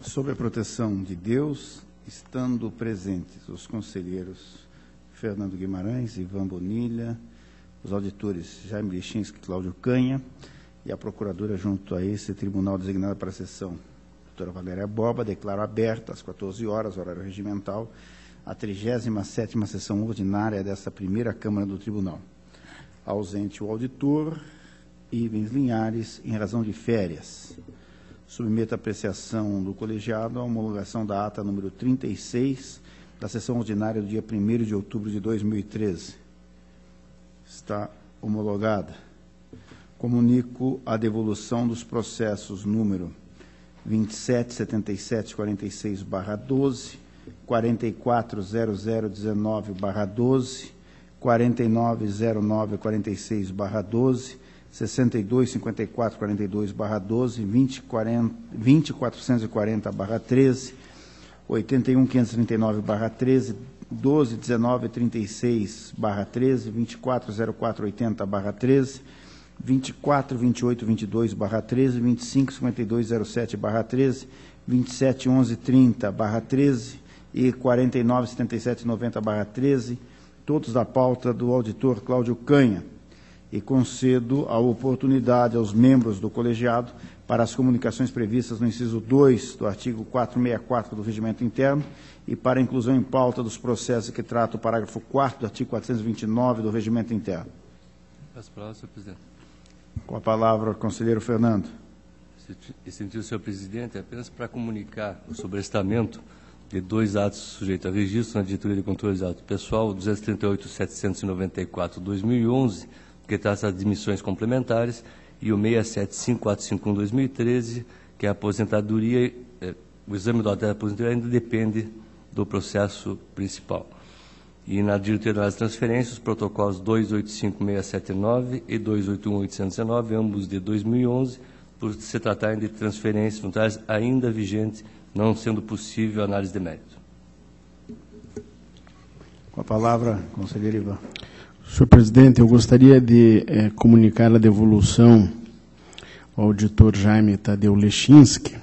Sob a proteção de Deus, estando presentes os conselheiros Fernando Guimarães, Ivan Bonilha, os auditores Jaime Lichinski e Cláudio Canha, e a procuradora junto a esse tribunal designada para a sessão, doutora Valéria Boba, declaro aberta às 14 horas, horário regimental, a 37ª sessão ordinária desta primeira Câmara do Tribunal. Ausente o auditor, Ivens Linhares, em razão de férias. Submeto a apreciação do colegiado a homologação da ata número 36 da sessão ordinária do dia 1º de outubro de 2013. Está homologada. Comunico a devolução dos processos número 277746/12, 440019/12, 490946/12, 625442/12, 20440/13, 81539/13, 121936/13, 240480/13, 242822/13, 255207/13, 271130/13 e 497790/13, todos da pauta do auditor Cláudio Canha, e concedo a oportunidade aos membros do colegiado para as comunicações previstas no inciso 2 do artigo 464 do Regimento Interno e para a inclusão em pauta dos processos que trata o parágrafo 4º do artigo 429 do Regimento Interno. Peço a palavra, senhor presidente. Com a palavra, conselheiro Fernando. Excelentíssimo senhor presidente, apenas para comunicar o sobrestamento de dois atos sujeitos a registro na diretoria de controle de ato pessoal, 238.794/2011, que trata das admissões complementares, e o 675451/2013, que é a aposentadoria, o exame do ato da aposentadoria ainda depende do processo principal. E na diretoria das transferências, os protocolos 285679 e 281819, ambos de 2011, por se tratarem de transferências voluntárias ainda vigentes, não sendo possível análise de mérito. Com a palavra, conselheiro Ivan. Senhor presidente, eu gostaria de comunicar a devolução ao auditor Jaime Tadeu Lechinski,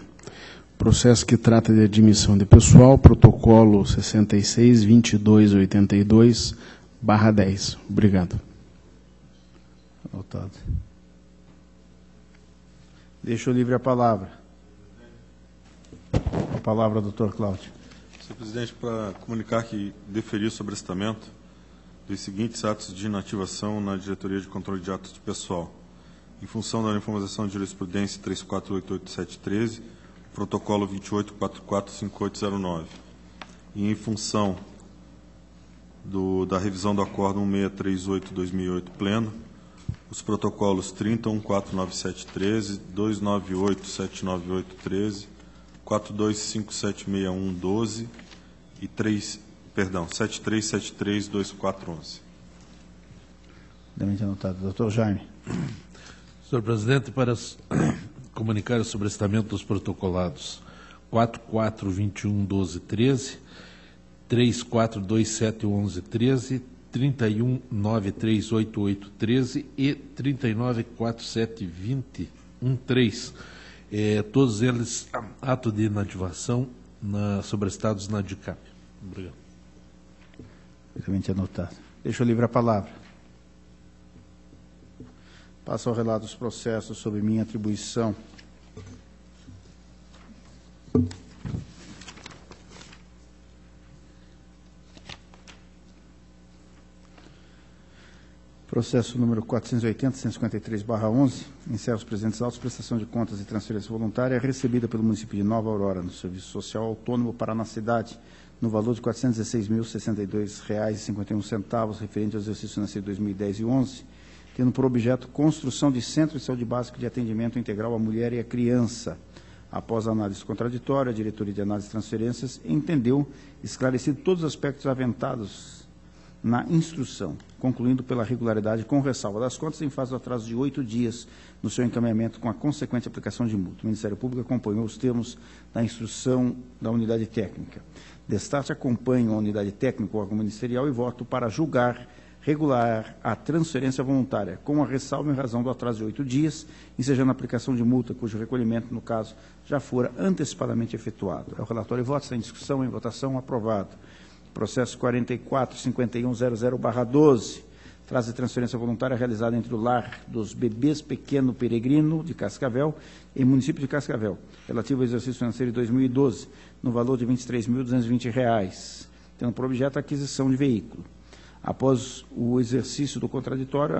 processo que trata de admissão de pessoal, protocolo 66-2282/10. Obrigado. Anotado. Deixo livre a palavra. A palavra, doutor Cláudio. Senhor presidente, para comunicar que deferi o sobrestamento dos seguintes atos de inativação na diretoria de controle de atos de pessoal. Em função da uniformização de jurisprudência 3488-713, protocolo 28445809. E em função da revisão do acórdão 1638/2008 pleno, os protocolos 30.14973, 298.79813, 42576112 e 73732411. Devidamente anotado. Doutor Jaime. Senhor presidente, para comunicar o sobrestamento dos protocolados 44211213, 34271113, 31938813 e 39472013. Todos eles ato de inativação sobrestados na DICAP. Obrigado. Devidamente anotado. Deixo livre a palavra. Passo ao relato dos processos sob minha atribuição. Processo número 480.153/11, encerra os presentes autos, prestação de contas e transferência voluntária recebida pelo município de Nova Aurora no Serviço Social Autônomo Paraná Cidade, no valor de R$ 416.062,51, referente ao exercício financeiro 2010 e 11, tendo por objeto construção de centro de saúde básico de atendimento integral à mulher e à criança. Após a análise contraditória, a diretoria de análise e transferências entendeu esclarecido todos os aspectos aventados na instrução, concluindo pela regularidade com ressalva das contas em fase de atraso de 8 dias no seu encaminhamento com a consequente aplicação de multa. O Ministério Público acompanhou os termos da instrução da unidade técnica. Destarte acompanho a unidade técnica, o órgão ministerial, e voto para julgar regular a transferência voluntária, com a ressalva em razão do atraso de 8 dias, ensejando a aplicação de multa cujo recolhimento, no caso, já fora antecipadamente efetuado. É o relatório e voto, está em discussão, em votação, aprovado. Processo 44.5100/12, traz de transferência voluntária realizada entre o lar dos bebês Pequeno Peregrino, de Cascavel, e município de Cascavel, relativo ao exercício financeiro de 2012, no valor de R$ 23.220, tendo por objeto a aquisição de veículo. Após o exercício do contraditório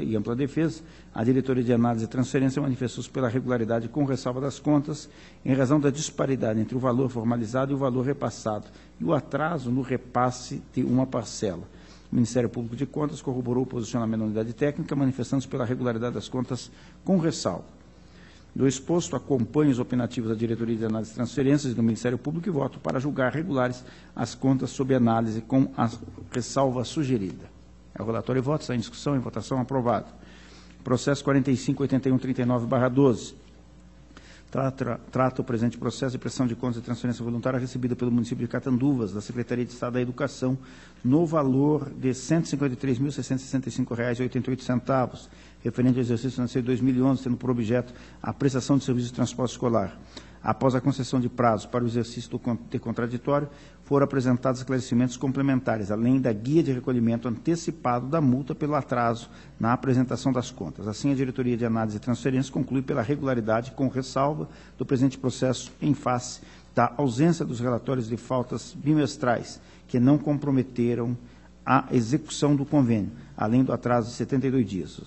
e ampla defesa, a Diretoria de Análise e Transferência manifestou-se pela regularidade com ressalva das contas, em razão da disparidade entre o valor formalizado e o valor repassado, e o atraso no repasse de uma parcela. O Ministério Público de Contas corroborou o posicionamento da unidade técnica, manifestando-se pela regularidade das contas com ressalva. Do exposto, acompanho os opinativos da Diretoria de Análise e Transferências e do Ministério Público e voto para julgar regulares as contas sob análise com a ressalva sugerida. É o relatório e voto, está em discussão, em votação, aprovado. Processo 45.8139/12. Trata o presente processo de prestação de contas de transferência voluntária recebida pelo município de Catanduvas, da Secretaria de Estado da Educação, no valor de R$ 153.665,88, referente ao exercício financeiro de 2011, tendo por objeto a prestação de serviço de transporte escolar. Após a concessão de prazo para o exercício do contraditório, foram apresentados esclarecimentos complementares, além da guia de recolhimento antecipado da multa pelo atraso na apresentação das contas. Assim, a Diretoria de Análise e Transferência conclui pela regularidade com ressalva do presente processo em face da ausência dos relatórios de faltas bimestrais, que não comprometeram a execução do convênio, além do atraso de 72 dias.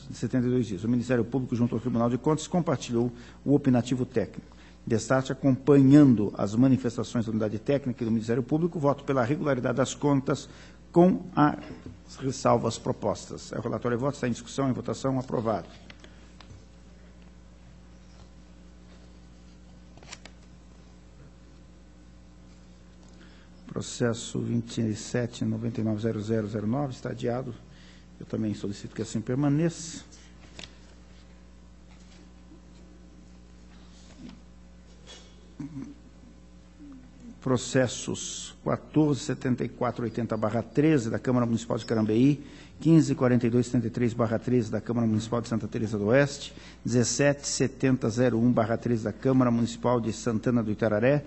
O Ministério Público, junto ao Tribunal de Contas, compartilhou o opinativo técnico. Destaque, acompanhando as manifestações da unidade técnica e do Ministério Público, voto pela regularidade das contas com as ressalvas propostas. É o relatório e voto, está em discussão, em votação, aprovado. Processo 27.99.0009 está adiado. Eu também solicito que assim permaneça. Processos 14.7480/13 da Câmara Municipal de Carambeí, 15.4273/13 da Câmara Municipal de Santa Teresa do Oeste, 17.7001/13 da Câmara Municipal de Santana do Itararé,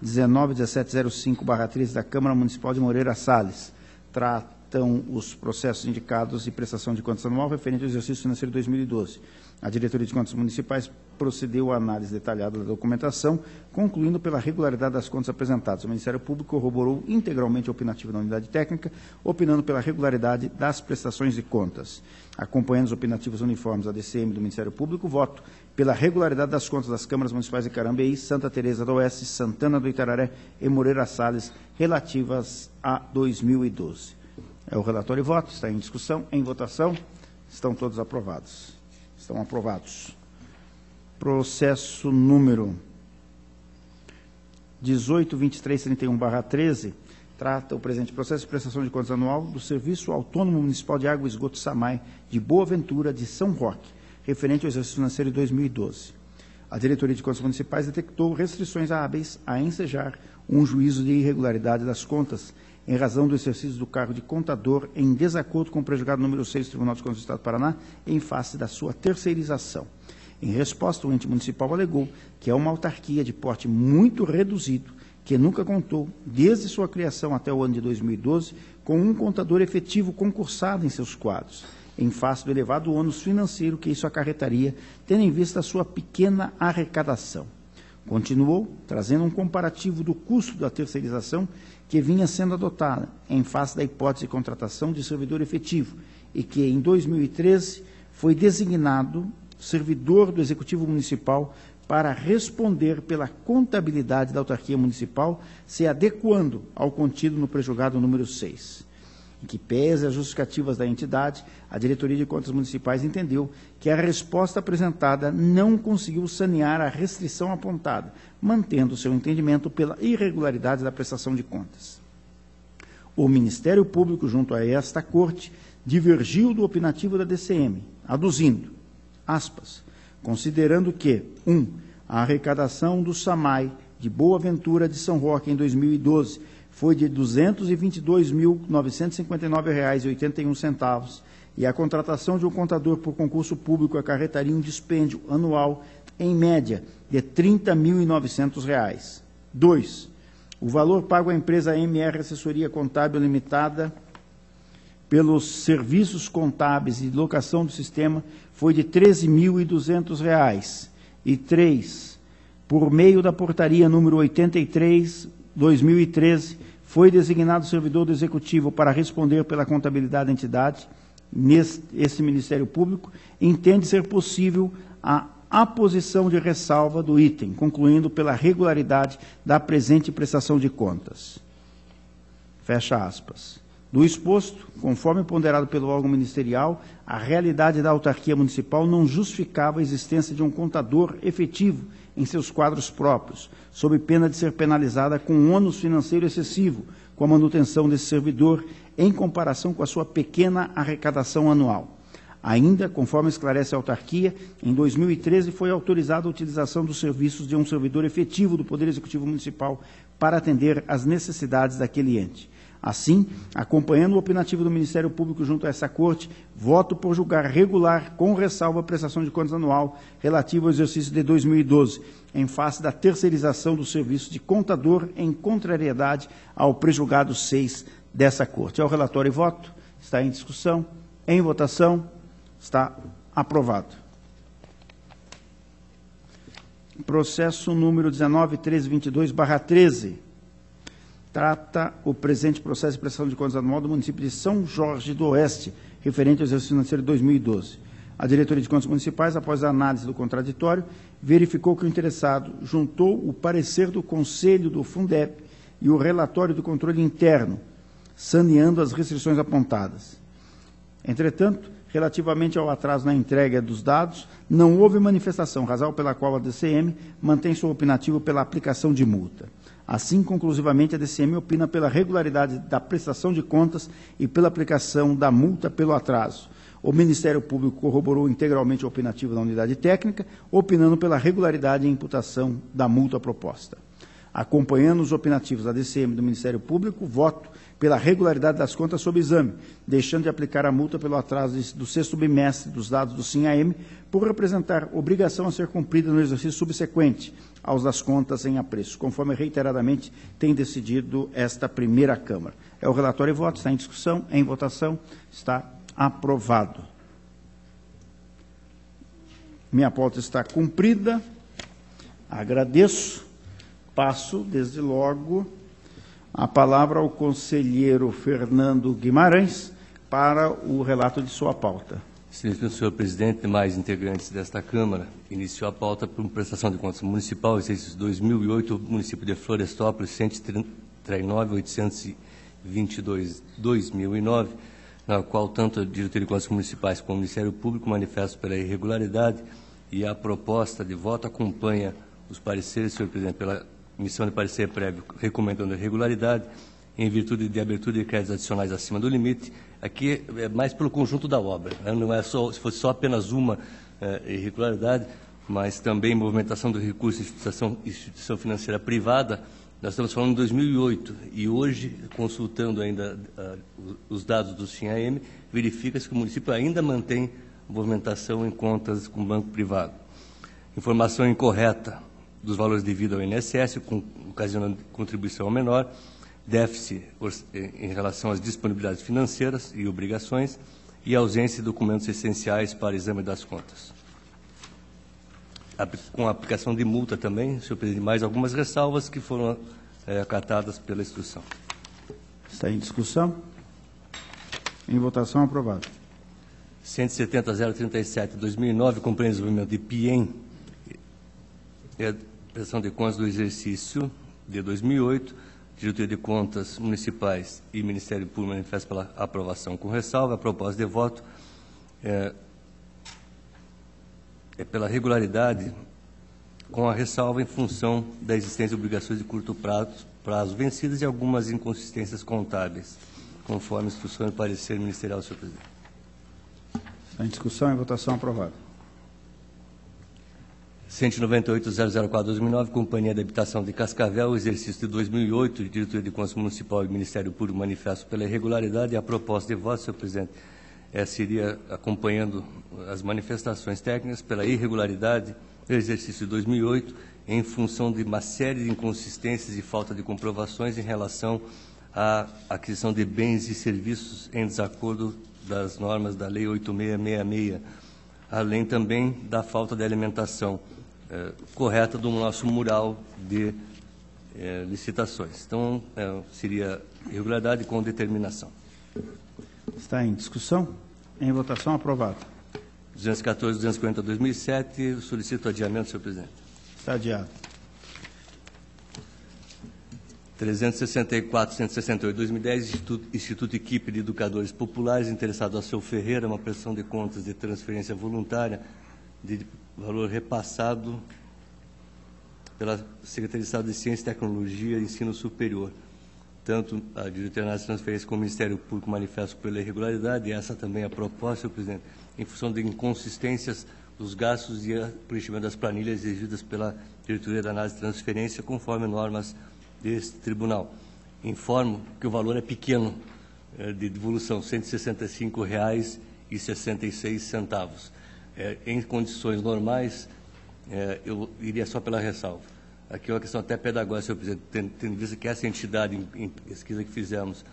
19.1705/13 da Câmara Municipal de Moreira Salles. Tratam os processos indicados de prestação de contas anual referente ao exercício financeiro de 2012. A Diretoria de Contas Municipais procedeu à análise detalhada da documentação, concluindo pela regularidade das contas apresentadas. O Ministério Público corroborou integralmente a opinativa da unidade técnica, opinando pela regularidade das prestações de contas. Acompanhando os opinativos uniformes da DCM do Ministério Público, voto pela regularidade das contas das câmaras municipais de Carambeí, Santa Teresa do Oeste, Santana do Itararé e Moreira Salles, relativas a 2012. É o relatório e voto, está em discussão, em votação, estão todos aprovados. Estão aprovados. Processo número 18.2331/13, trata o presente processo de prestação de contas anual do Serviço Autônomo Municipal de Água e Esgoto SAMAI de Boa Ventura de São Roque, referente ao exercício financeiro de 2012. A Diretoria de Contas Municipais detectou restrições hábeis a ensejar um juízo de irregularidade das contas em razão do exercício do cargo de contador em desacordo com o prejudicado número 6 do Tribunal de Contas do Estado do Paraná, em face da sua terceirização. Em resposta, o ente municipal alegou que é uma autarquia de porte muito reduzido, que nunca contou, desde sua criação até o ano de 2012, com um contador efetivo concursado em seus quadros, em face do elevado ônus financeiro que isso acarretaria, tendo em vista a sua pequena arrecadação. Continuou, trazendo um comparativo do custo da terceirização que vinha sendo adotada, em face da hipótese de contratação de servidor efetivo, e que, em 2013, foi designado servidor do Executivo Municipal para responder pela contabilidade da autarquia municipal, se adequando ao contido no prejulgado número 6. Em que pese as justificativas da entidade, a Diretoria de Contas Municipais entendeu que a resposta apresentada não conseguiu sanear a restrição apontada, mantendo seu entendimento pela irregularidade da prestação de contas. O Ministério Público, junto a esta Corte, divergiu do opinativo da DCM, aduzindo, aspas, considerando que, 1. A arrecadação do SAMAI de Boa Ventura de São Roque em 2012 foi de R$ 222.959,81, e a contratação de um contador por concurso público acarretaria um dispêndio anual, em média, de R$ 30.900. 2. O valor pago à empresa MR Assessoria Contábil Limitada pelos serviços contábeis e locação do sistema foi de R$ 13.200. E 3. Por meio da portaria número 83/2013, foi designado servidor do Executivo para responder pela contabilidade da entidade. Esse Ministério Público entende ser possível a aposição de ressalva do item, concluindo pela regularidade da presente prestação de contas. Fecha aspas. Do exposto, conforme ponderado pelo órgão ministerial, a realidade da autarquia municipal não justificava a existência de um contador efetivo em seus quadros próprios, sob pena de ser penalizada com um ônus financeiro excessivo com a manutenção desse servidor em comparação com a sua pequena arrecadação anual. Ainda, conforme esclarece a autarquia, em 2013 foi autorizada a utilização dos serviços de um servidor efetivo do Poder Executivo Municipal para atender às necessidades daquele ente. Assim, acompanhando o opinativo do Ministério Público junto a essa Corte, voto por julgar regular, com ressalva, a prestação de contas anual relativa ao exercício de 2012, em face da terceirização do serviço de contador em contrariedade ao prejulgado 6 dessa Corte. É o relatório e voto. Está em discussão. Em votação. Está aprovado. Processo número 19.1322/13. Trata o presente processo de prestação de contas anual do município de São Jorge do Oeste, referente ao exercício financeiro de 2012. A Diretoria de Contas Municipais, após a análise do contraditório, verificou que o interessado juntou o parecer do Conselho do Fundeb e o relatório do controle interno, saneando as restrições apontadas. Entretanto, relativamente ao atraso na entrega dos dados, não houve manifestação, razão pela qual a DCM mantém seu opinativo pela aplicação de multa. Assim, conclusivamente, a DCM opina pela regularidade da prestação de contas e pela aplicação da multa pelo atraso. O Ministério Público corroborou integralmente o opinativo da unidade técnica, opinando pela regularidade e imputação da multa proposta. Acompanhando os opinativos da DCM e do Ministério Público, voto pela regularidade das contas sob exame, deixando de aplicar a multa pelo atraso do 6º bimestre dos dados do SIM-AM, por representar obrigação a ser cumprida no exercício subsequente aos das contas em apreço, conforme reiteradamente tem decidido esta primeira Câmara. É o relatório e voto, está em discussão, em votação, está aprovado. Minha pauta está cumprida, agradeço, passo, desde logo, a palavra ao conselheiro Fernando Guimarães para o relato de sua pauta. Excelentíssimo senhor presidente e demais integrantes desta Câmara, iniciou a pauta por prestação de contas municipal, exercício 2008, município de Florestópolis, 139.822/2009, na qual tanto a Diretoria de Contas Municipais como o Ministério Público manifestam pela irregularidade, e a proposta de voto acompanha os pareceres, senhor presidente, pela emissão de parecer prévio recomendando a irregularidade, em virtude de abertura de créditos adicionais acima do limite. Aqui é mais pelo conjunto da obra, né? Não é só, se fosse só apenas uma irregularidade, mas também movimentação do recurso de instituição financeira privada. Nós estamos falando de 2008 e hoje, consultando ainda os dados do SIM-AM, verifica-se que o município ainda mantém movimentação em contas com banco privado. Informação incorreta dos valores devidos ao INSS, ocasionando contribuição menor, déficit em relação às disponibilidades financeiras e obrigações e ausência de documentos essenciais para exame das contas. Com a aplicação de multa também, senhor presidente, mais algumas ressalvas que foram acatadas pela instrução. Está em discussão. Em votação, aprovado. 170.037/2009, compreende o desenvolvimento de PIEM, prestação de contas do exercício de 2008, Diretoria de Contas Municipais e Ministério Público manifesta pela aprovação com ressalva. A proposta de voto é pela regularidade, com a ressalva em função da existência de obrigações de curto prazo vencidas e algumas inconsistências contábeis, conforme a instrução e parecer ministerial, senhor presidente. Está em discussão e votação aprovada. 198.004/2009, Companhia de Habitação de Cascavel, exercício de 2008, Diretoria de Contas Municipal e Ministério Público manifesto pela irregularidade. E a proposta de voto, senhor presidente, seria, acompanhando as manifestações técnicas, pela irregularidade do exercício de 2008, em função de uma série de inconsistências e falta de comprovações em relação à aquisição de bens e serviços em desacordo das normas da Lei 8666, além também da falta de alimentação correta do nosso mural de licitações. Então, seria irregularidade com determinação. Está em discussão. Em votação, aprovado. 214, 240, 2007. Solicito adiamento, senhor presidente. Está adiado. 364, 168, 2010, Instituto Equipe de Educadores Populares, interessado a seu Ferreira, uma prestação de contas de transferência voluntária de valor repassado pela Secretaria de Estado de Ciência, Tecnologia e Ensino Superior. Tanto a Diretoria de Transferência como o Ministério Público manifestam pela irregularidade, e essa também é a proposta, senhor presidente, em função de inconsistências dos gastos e preenchimento das planilhas exigidas pela Diretoria da Análise de Transferência, conforme normas deste tribunal. Informo que o valor é pequeno de devolução, R$ 165,66. Em condições normais, eu iria só pela ressalva. Aqui é uma questão até pedagógica, senhor presidente, tendo em vista que essa entidade, em pesquisa que fizemos,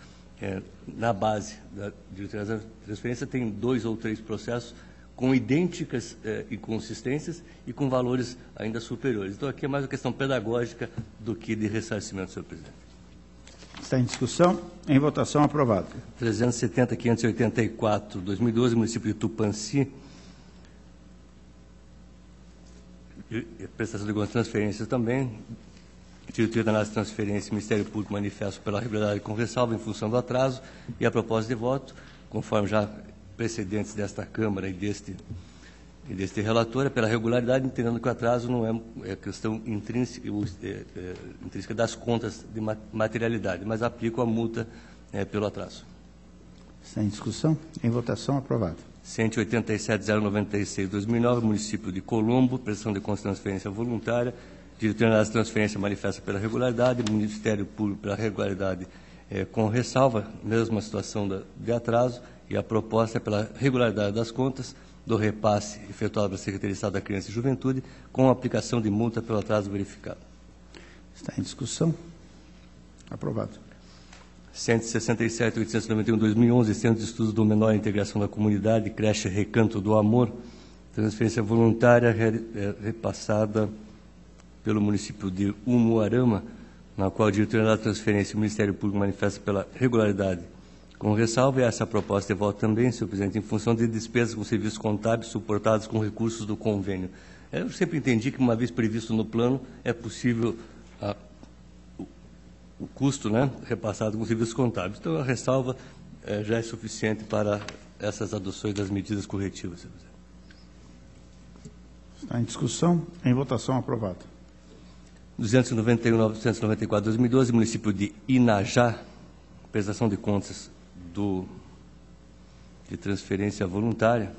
na base da Diretoria da Transferência, tem 2 ou 3 processos com idênticas inconsistências e com valores ainda superiores. Então, aqui é mais uma questão pedagógica do que de ressarcimento, senhor presidente. Está em discussão. Em votação, aprovado. 370, 584, 2012, município de Tupanci. Prestação de algumas transferências também. Diretoria da Análise de Transferência, Ministério Público manifesto pela irregularidade com ressalva em função do atraso e a proposta de voto, conforme já precedentes desta Câmara e deste relator, pela regularidade, entendendo que o atraso não é questão intrínseca das contas de materialidade, mas aplico a multa pelo atraso. Está em discussão. Em votação, aprovado. 187.096/2009, município de Colombo, prestação de contas de transferência voluntária, Diretoria de Transferência manifesta pela regularidade, Ministério Público pela regularidade com ressalva, mesma situação de atraso, e a proposta é pela regularidade das contas do repasse efetuado pela Secretaria de Estado da Criança e Juventude, com aplicação de multa pelo atraso verificado. Está em discussão. Aprovado. 167.891/2011, Centro de Estudos do Menor e Integração da Comunidade, creche Recanto do Amor, transferência voluntária repassada pelo município de Umuarama, na qual a Diretoria da Transferência e o Ministério Público manifesta pela regularidade com ressalva, e essa proposta de voto também, senhor presidente, em função de despesas com serviços contábeis suportados com recursos do convênio. Eu sempre entendi que, uma vez previsto no plano, é possível o custo, repassado com serviços contábeis. Então, a ressalva já é suficiente para essas adoções das medidas corretivas, senhor presidente. Está em discussão. Em votação, aprovado. 291.994/2012, município de Inajá, prestação de contas de transferência voluntária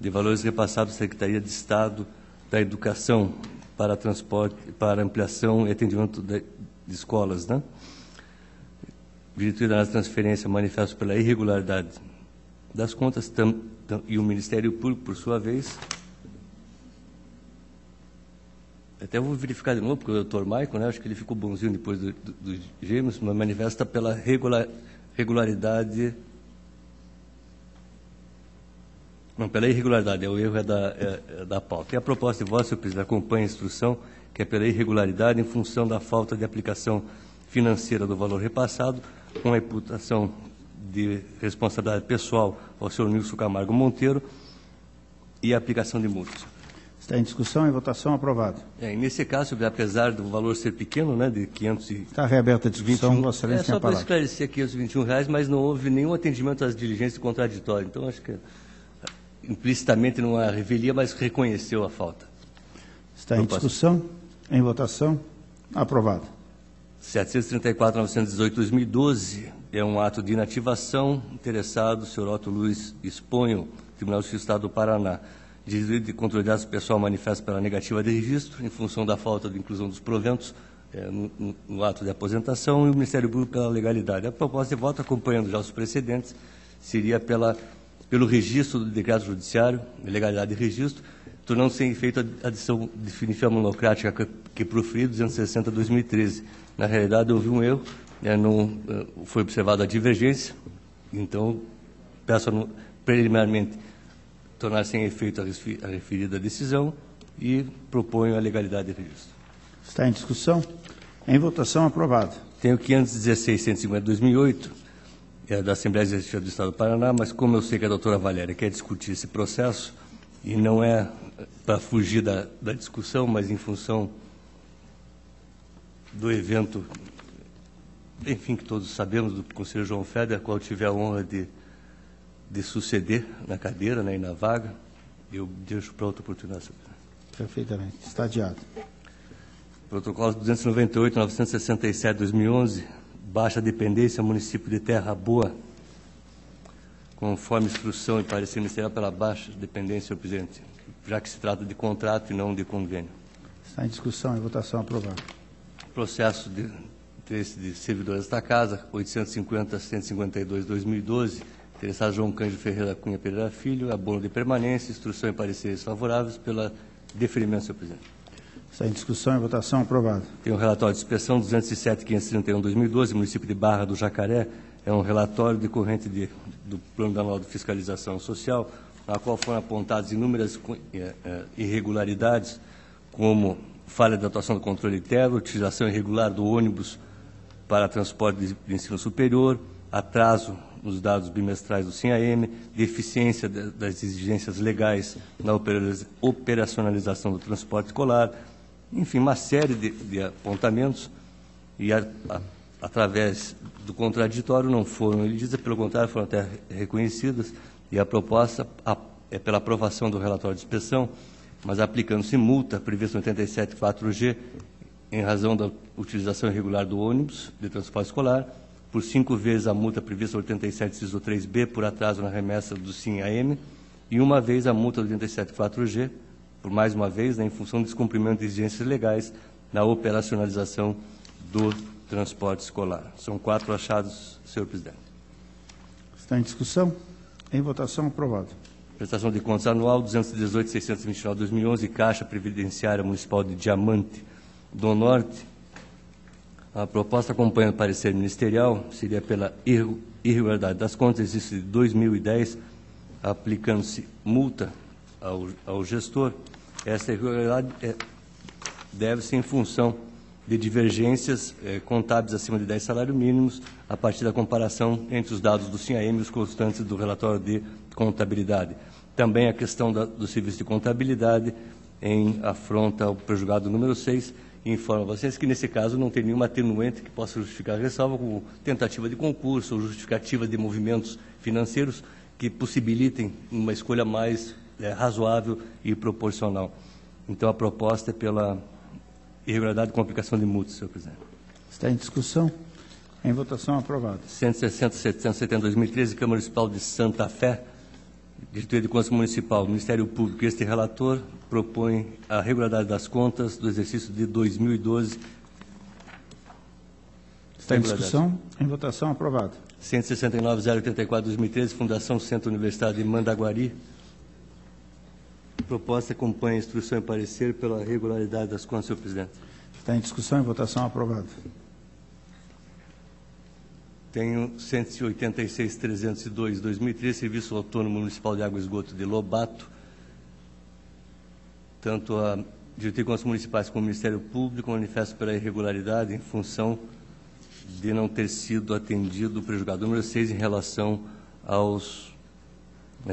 de valores repassados à Secretaria de Estado da Educação para transporte, para ampliação e atendimento de escolas, Diretoria da Transferência manifesta pela irregularidade das contas e o Ministério Público, por sua vez. Até vou verificar de novo, porque o doutor Maico, acho que ele ficou bonzinho depois dos gêmeos, mas manifesta pela regularidade. Não, pela irregularidade, o erro é da pauta. E a proposta de voto, senhor presidente, acompanha a instrução, que é pela irregularidade em função da falta de aplicação financeira do valor repassado, com a imputação de responsabilidade pessoal ao senhor Nilson Camargo Monteiro e a aplicação de multas. Está em discussão. Em votação, aprovado. E nesse caso, apesar do valor ser pequeno, de 521... Está reaberta a discussão. Vossa Excelência tem a palavra. Só para esclarecer, R$521, mas não houve nenhum atendimento às diligências contraditórias. Então, acho que implicitamente não há revelia, mas reconheceu a falta. Está em discussão. Em votação, aprovado. 734.918/2012 é um ato de inativação. Interessado, senhor Otto Luiz Esponho, Tribunal de Justiça do Estado do Paraná. de controle de dados pessoal manifesta pela negativa de registro, em função da falta de inclusão dos proventos no ato de aposentação, e o Ministério Público pela legalidade. A proposta de voto, acompanhando já os precedentes, seria pelo registro do decreto judiciário, legalidade de registro, tornando sem efeito a adição definitiva monocrática que proferiu 260/2013. Na realidade, houve um erro, foi observada a divergência, então peço preliminarmente tornar sem efeito a referida decisão e proponho a legalidade de registro. Está em discussão? Em votação, aprovado. Tenho 516/150/2008, da Assembleia Legislativa do Estado do Paraná, mas como eu sei que a doutora Valéria quer discutir esse processo, e não é para fugir da discussão, mas em função do evento, enfim, que todos sabemos, do conselheiro João Feder, a qual eu tive a honra de suceder na cadeira, e na vaga, eu deixo para outra oportunidade. Perfeitamente. Está adiado. Protocolo 298/967/2011, baixa dependência, município de Terra Boa, conforme instrução e parecer ministerial pela baixa dependência, senhor presidente, já que se trata de contrato e não de convênio. Está em discussão, em votação, aprovado. Processo de servidores desta casa, 850-152/2012, interessado João Cândido Ferreira Cunha Pereira Filho, abono de permanência, instrução e pareceres favoráveis pela deferimento, senhor presidente. Está em discussão, em votação, aprovado. Tem o relatório de inspeção 207.531/2012, município de Barra do Jacaré, é um relatório decorrente do Plano Anual de Fiscalização Social, na qual foram apontadas inúmeras irregularidades, como falha de atuação do controle interno, utilização irregular do ônibus para transporte de ensino superior, atraso nos dados bimestrais do SINAM, deficiência das exigências legais na operacionalização do transporte escolar, enfim, uma série de apontamentos, e através do contraditório não foram eligidas, pelo contrário, foram até reconhecidas, e a proposta é pela aprovação do relatório de inspeção, mas aplicando-se multa prevista no 87.4G, em razão da utilização irregular do ônibus de transporte escolar, por 5 vezes a multa prevista no 87.3B por atraso na remessa do SINAM, e uma vez a multa do 87.4G, por mais uma vez, em função do descumprimento de exigências legais na operacionalização do transporte escolar. São 4 achados, senhor presidente. Está em discussão, em votação, aprovado. Prestação de contas anual 218.629/2011, Caixa Previdenciária Municipal de Diamante do Norte. A proposta acompanha o parecer ministerial, seria pela irregularidade das contas, existe de 2010, aplicando-se multa ao gestor. Essa irregularidade deve-se em função de divergências contábeis acima de 10 salários mínimos, a partir da comparação entre os dados do SINAM e os constantes do relatório de contabilidade. Também a questão do serviço de contabilidade em afronta ao prejugado número 6, e informo a vocês que, nesse caso, não tem nenhuma atenuante que possa justificar a ressalva, como tentativa de concurso ou justificativa de movimentos financeiros que possibilitem uma escolha mais razoável e proporcional. Então, a proposta é pela irregularidade com aplicação de multas, senhor presidente. Está em discussão, em votação, aprovado. 160.770/2013, Câmara Municipal de Santa Fé, Diretoria de Contas Municipal, Ministério Público. Este relator propõe a regularidade das contas do exercício de 2012. Está em discussão, em votação, aprovado. 169.084/2013, Fundação Centro Universitário de Mandaguari. Proposta acompanha a instrução e parecer pela regularidade das contas, senhor presidente. Está em discussão, em votação, aprovado. Tenho 186.302/2013, Serviço Autônomo Municipal de Água e Esgoto de Lobato. Tanto a Diretoria de Contas Municipais como o Ministério Público manifestam pela irregularidade em função de não ter sido atendido o prejugado número 6 em relação aos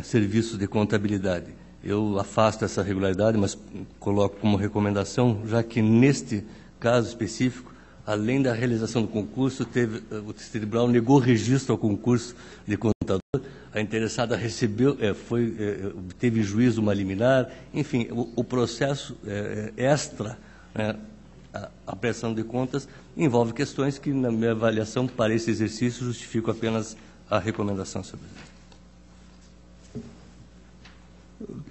serviços de contabilidade. Eu afasto essa irregularidade, mas coloco como recomendação, já que neste caso específico, além da realização do concurso, o Tribunal negou registro ao concurso de contador, a interessada recebeu, teve juízo uma liminar, enfim, o processo extra, a prestação de contas, envolve questões que, na minha avaliação, para esse exercício, justifico apenas a recomendação, senhor presidente.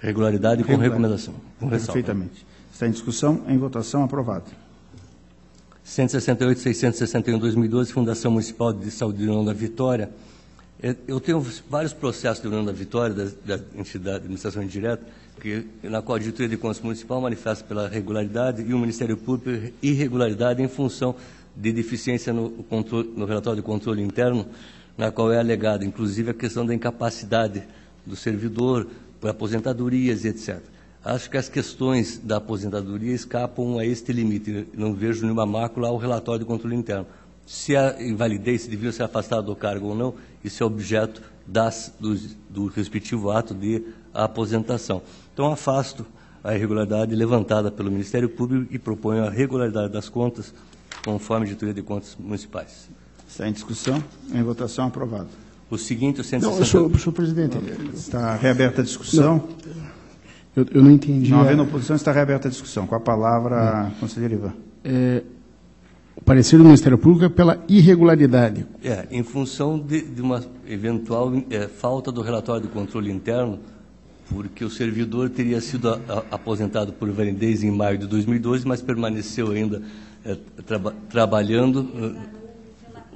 Regularidade com recomendação. Com ressalva. Perfeitamente. Está em discussão, em votação, aprovado. 168, 661, 2012, Fundação Municipal de Saúde de União da Vitória. Eu tenho vários processos de União da Vitória, da entidade de administração indireta, na qual a Diretoria de Contas Municipal manifesta pela regularidade e o Ministério Público irregularidade em função de deficiência no relatório de controle interno, na qual é alegada, inclusive, a questão da incapacidade do servidor por aposentadorias e etc. Acho que as questões da aposentadoria escapam a este limite. Não vejo nenhuma mácula ao relatório de controle interno. Se a invalidez, se devia ser afastado do cargo ou não, isso é objeto do respectivo ato de aposentação. Então, afasto a irregularidade levantada pelo Ministério Público e proponho a regularidade das contas, conforme a Diretoria de Contas Municipais. Está em discussão, em votação, aprovado. O seguinte, o 160... Senhor presidente. Está reaberta a discussão. Eu não entendi. Não havendo oposição, está reaberta a discussão. Com a palavra, conselheiro Ivan. O parecer do Ministério Público é pela irregularidade. Em função de uma eventual falta do relatório de controle interno, porque o servidor teria sido aposentado por invalidez em maio de 2012, mas permaneceu ainda trabalhando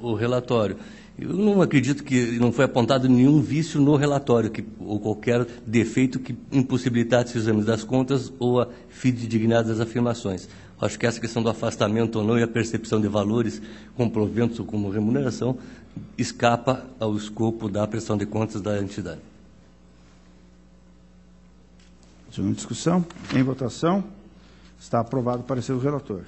o relatório. Eu não acredito que não foi apontado nenhum vício no relatório, ou qualquer defeito que impossibilitasse os exames das contas ou a fidedignidade das afirmações. Acho que essa questão do afastamento ou não e a percepção de valores com proventos ou como remuneração escapa ao escopo da prestação de contas da entidade. Em discussão, em votação, está aprovado o parecer do relator.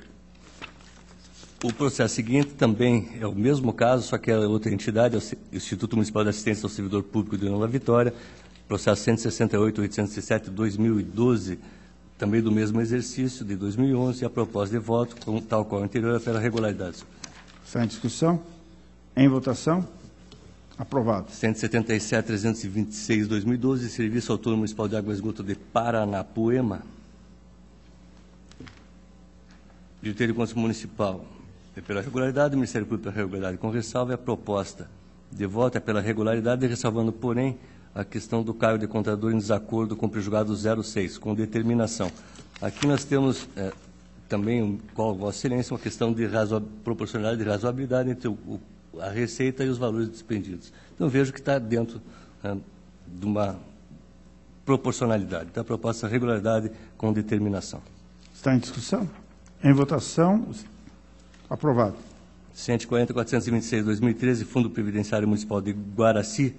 O processo seguinte também é o mesmo caso, só que é outra entidade, é o Instituto Municipal de Assistência ao Servidor Público de União da Vitória, processo 168.807/2012, também do mesmo exercício, de 2011, e a proposta de voto, tal qual a anterior, é pela regularidade. Está em discussão, em votação, aprovado. 177.326/2012, Serviço Autônomo Municipal de Água e Esgoto de Paranapoema. Diretoria de Contas Municipal é pela regularidade, o Ministério Público pela regularidade com ressalva, e a proposta de voto é pela regularidade, ressalvando, porém, a questão do cargo de contador em desacordo com o prejugado 06, com determinação. Aqui nós temos também, qual Vossa Excelência, uma questão de proporcionalidade e razoabilidade entre a receita e os valores despendidos. Então, vejo que está dentro de uma proporcionalidade. Então, a proposta é regularidade com determinação. Está em discussão? Em votação, aprovado. 140.426/2013, Fundo Previdenciário Municipal de Guaraci.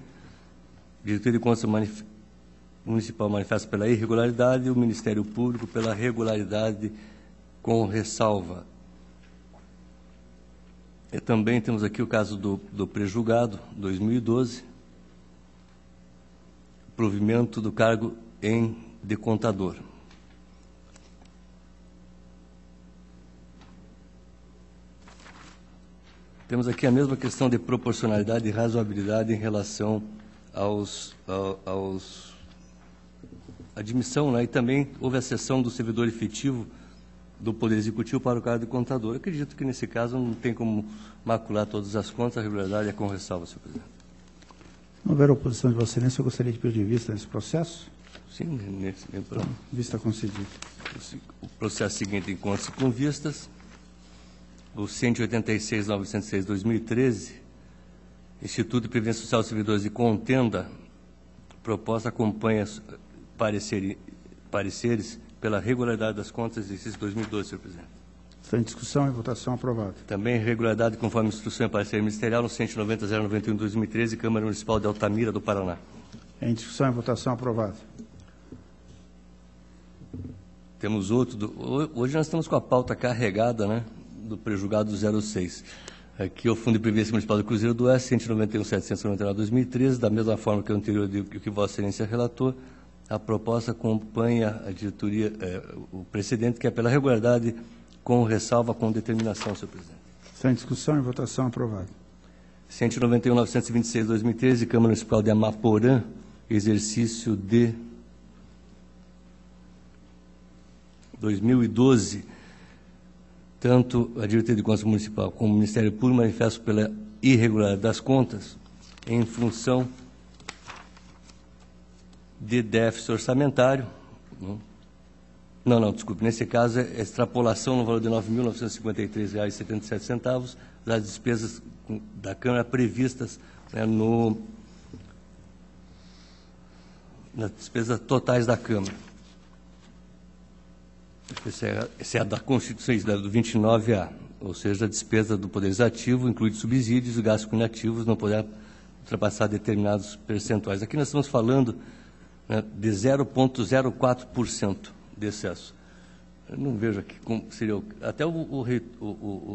Diretoria de Contas Municipal manifesta pela irregularidade e o Ministério Público pela regularidade com ressalva. E também temos aqui o caso do prejulgado, 2012, provimento do cargo de contador. Temos aqui a mesma questão de proporcionalidade e razoabilidade em relação a admissão, né? E também houve a cessão do servidor efetivo do Poder Executivo para o cargo de contador. Eu acredito que, nesse caso, não tem como macular todas as contas, a regularidade é com ressalva, senhor presidente. Não houver oposição de Vossa Excelência, eu gostaria de pedir vista nesse processo. Sim, nesse mesmo problema. Vista concedida. O processo seguinte encontra-se com vistas. O 186.906/2013, Instituto de Previdência Social dos Servidores de Contenda, proposta acompanha pareceres pela regularidade das contas do exercício 2012, senhor presidente. Está em discussão e votação aprovada. Também regularidade conforme instrução e parecer ministerial no 190.091/2013, Câmara Municipal de Altamira, do Paraná. Em discussão e votação aprovada. Temos outro. Hoje nós estamos com a pauta carregada, né, do prejulgado 06. Aqui é o Fundo de Previdência Municipal do Cruzeiro do Oeste, 191.799/2013, da mesma forma que o anterior que Vossa Excelência relatou. A proposta acompanha a diretoria, o precedente, que é pela regularidade com ressalva, com determinação, senhor presidente. Está em discussão e votação aprovada. 191.926/2013, Câmara Municipal de Amaporã, exercício de 2012. Tanto a Diretoria de Contas Municipal como o Ministério Público manifestam pela irregularidade das contas em função de déficit orçamentário. Não, desculpe, nesse caso é extrapolação no valor de R$ 9.953,77 das despesas da Câmara previstas, né, nas despesas totais da Câmara. Essa é a da Constituição, do 29A, ou seja, a despesa do Poder Executivo inclui subsídios e gastos com inativos, não poderá ultrapassar determinados percentuais. Aqui nós estamos falando, né, de 0,04% de excesso. Eu não vejo aqui como seria. Até o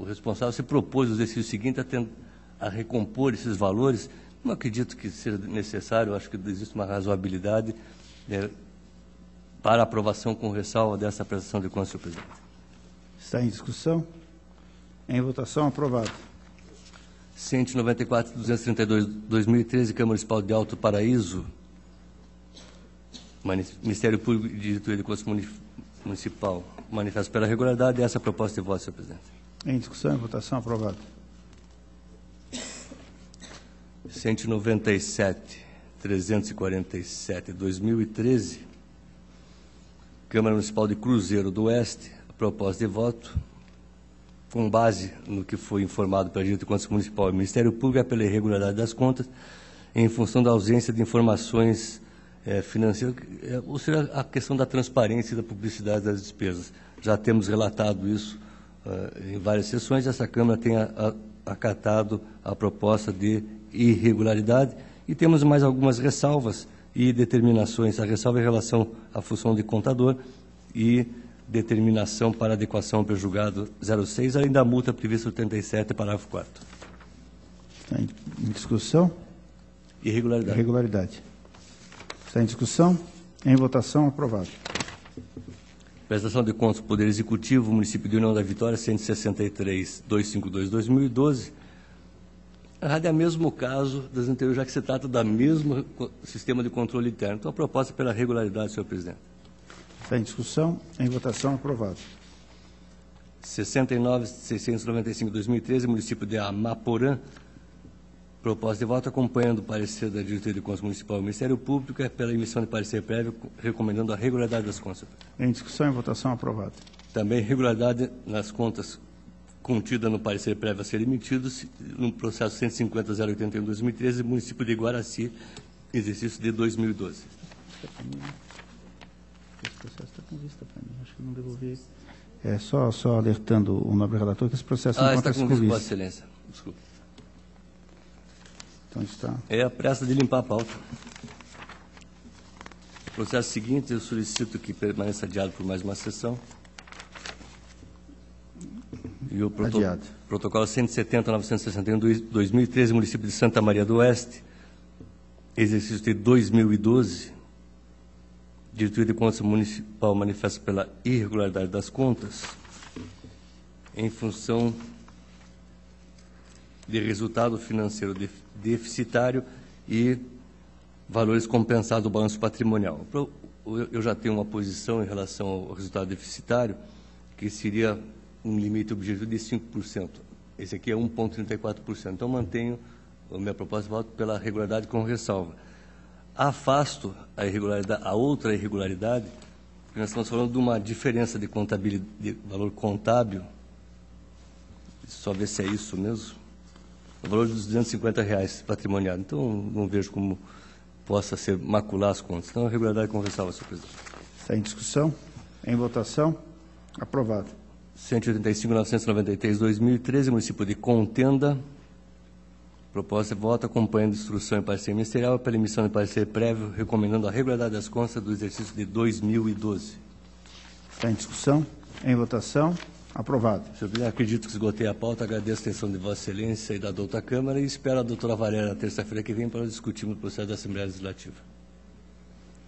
responsável se propôs o exercício seguinte a recompor esses valores. Não acredito que seja necessário, acho que existe uma razoabilidade para aprovação com ressalva dessa prestação de contas, senhor presidente. Está em discussão? Em votação, aprovado. 194.232/2013, Câmara Municipal de Alto Paraíso, Ministério Público de Diretoria de Contas Municipal, manifesto pela regularidade. Essa é a proposta de voto, senhor presidente. Em discussão, em votação, aprovado. 197.347/2013, Câmara Municipal de Cruzeiro do Oeste, a proposta de voto, com base no que foi informado pela Diretoria de Contas Municipal e Ministério Público, é pela irregularidade das contas, em função da ausência de informações financeiras, ou seja, a questão da transparência e da publicidade das despesas. Já temos relatado isso em várias sessões. Essa Câmara tem acatado a proposta de irregularidade e temos mais algumas ressalvas e determinações. A ressalva em relação à função de contador e determinação para adequação ao prejulgado 06, além da multa prevista no 87, parágrafo 4º. Está em discussão? Irregularidade. Irregularidade. Está em discussão? Em votação, aprovado. Prestação de contas do Poder Executivo, município de União da Vitória, 163.252/2012. É o mesmo caso das anteriores, já que se trata do mesmo sistema de controle interno. Então, a proposta é pela regularidade, senhor presidente. Está em discussão? Em votação, aprovado. 69.695/2013, município de Amaporã. Proposta de voto acompanhando o parecer da Diretoria de Contas Municipal e do Ministério Público, é pela emissão de parecer prévio, recomendando a regularidade das contas. Em discussão, em votação, aprovado. Também regularidade nas contas contida no parecer prévio a ser emitido no processo 150.081/2013, município de Guaraci, exercício de 2012. Esse processo está com vista para mim, acho que não devolvi. Só alertando o nobre relator que esse processo não está acontece com com vista, Vossa vista. Excelência. Desculpa. Então está. É a pressa de limpar a pauta. O processo seguinte, eu solicito que permaneça adiado por mais uma sessão. E o Adiado. protocolo 170.961/2013, município de Santa Maria do Oeste, exercício de 2012, Diretoria de Contas Municipal manifesta pela irregularidade das contas, em função de resultado financeiro deficitário e valores compensados do balanço patrimonial. Eu já tenho uma posição em relação ao resultado deficitário, que seria um limite objetivo de 5%. Esse aqui é 1,34%. Então, mantenho a minha proposta de voto pela regularidade com ressalva. Afasto a outra irregularidade, porque nós estamos falando de uma diferença de contabilidade, de valor contábil, só ver se é isso mesmo, o valor dos R$ 250 patrimoniado. Então, não vejo como possa ser macular as contas. Então, a regularidade com ressalva, senhor presidente. Está em discussão? Em votação? Aprovado. 185.993/2013, município de Contenda. Proposta de voto acompanhando instrução e parecer ministerial pela emissão de parecer prévio, recomendando a regularidade das contas do exercício de 2012. Está em discussão? Em votação? Aprovado. Senhor presidente, acredito que esgotei a pauta, agradeço a atenção de Vossa Excelência e da doutora Câmara e espero a doutora Valéria na terça-feira que vem para discutirmos o processo da Assembleia Legislativa.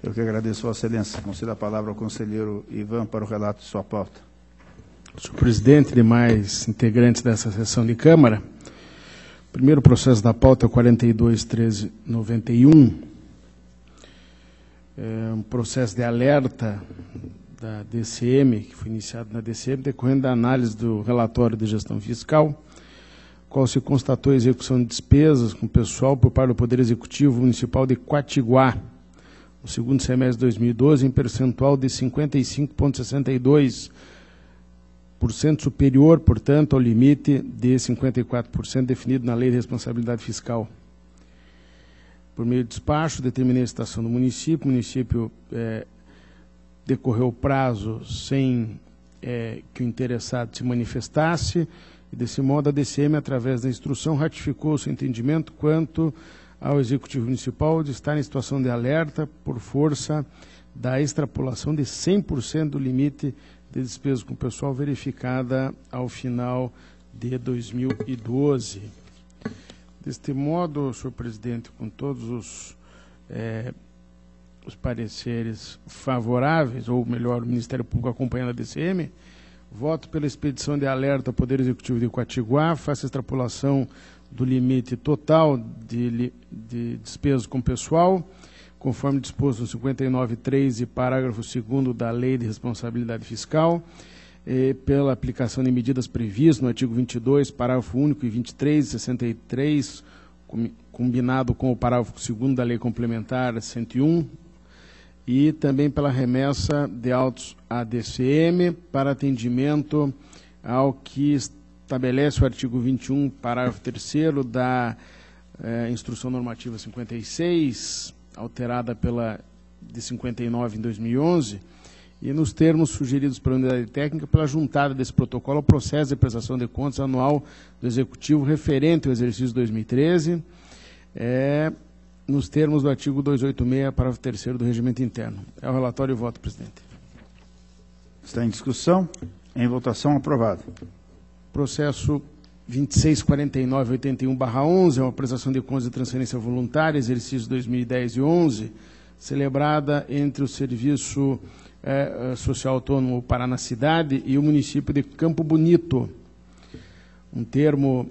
Eu que agradeço, Vossa Excelência. Concedo a palavra ao conselheiro Ivan para o relato de sua pauta. Senhor presidente, demais integrantes dessa sessão de Câmara, o primeiro processo da pauta é o 42.1391, é um processo de alerta da DCM, que foi iniciado na DCM, decorrendo da análise do relatório de gestão fiscal, qual se constatou a execução de despesas com pessoal por parte do Poder Executivo Municipal de Quatiguá, no segundo semestre de 2012, em percentual de 55,62%, superior, portanto, ao limite de 54% definido na Lei de Responsabilidade Fiscal. Por meio de despacho, determinei a citação do município. O município decorreu o prazo sem que o interessado se manifestasse, e, desse modo, a DCM, através da instrução, ratificou o seu entendimento quanto ao Executivo Municipal de estar em situação de alerta por força da extrapolação de 100% do limite de despesa com pessoal verificada ao final de 2012. Deste modo, senhor presidente, com todos os pareceres favoráveis, ou melhor, o Ministério Público acompanhando a DCM, voto pela expedição de alerta ao Poder Executivo de Quatiguá, faça extrapolação do limite total de despesas com pessoal, conforme disposto no 59.3 e parágrafo 2º da Lei de Responsabilidade Fiscal, pela aplicação de medidas previstas no artigo 22, parágrafo único, e 23 e 63, combinado com o parágrafo 2º da Lei Complementar 101, e também pela remessa de autos à DCM para atendimento ao que estabelece o artigo 21, parágrafo 3º da Instrução Normativa 56, alterada de 59 em 2011, e nos termos sugeridos pela unidade técnica, pela juntada desse protocolo ao processo de prestação de contas anual do Executivo referente ao exercício 2013, nos termos do artigo 286, parágrafo 3º do Regimento Interno. É o relatório e voto, presidente. Está em discussão. Em votação, aprovado. Processo 264981/11, é uma prestação de contas de transferência voluntária, exercício 2010 e 11, celebrada entre o Serviço Social Autônomo Paraná Cidade e o município de Campo Bonito. Um termo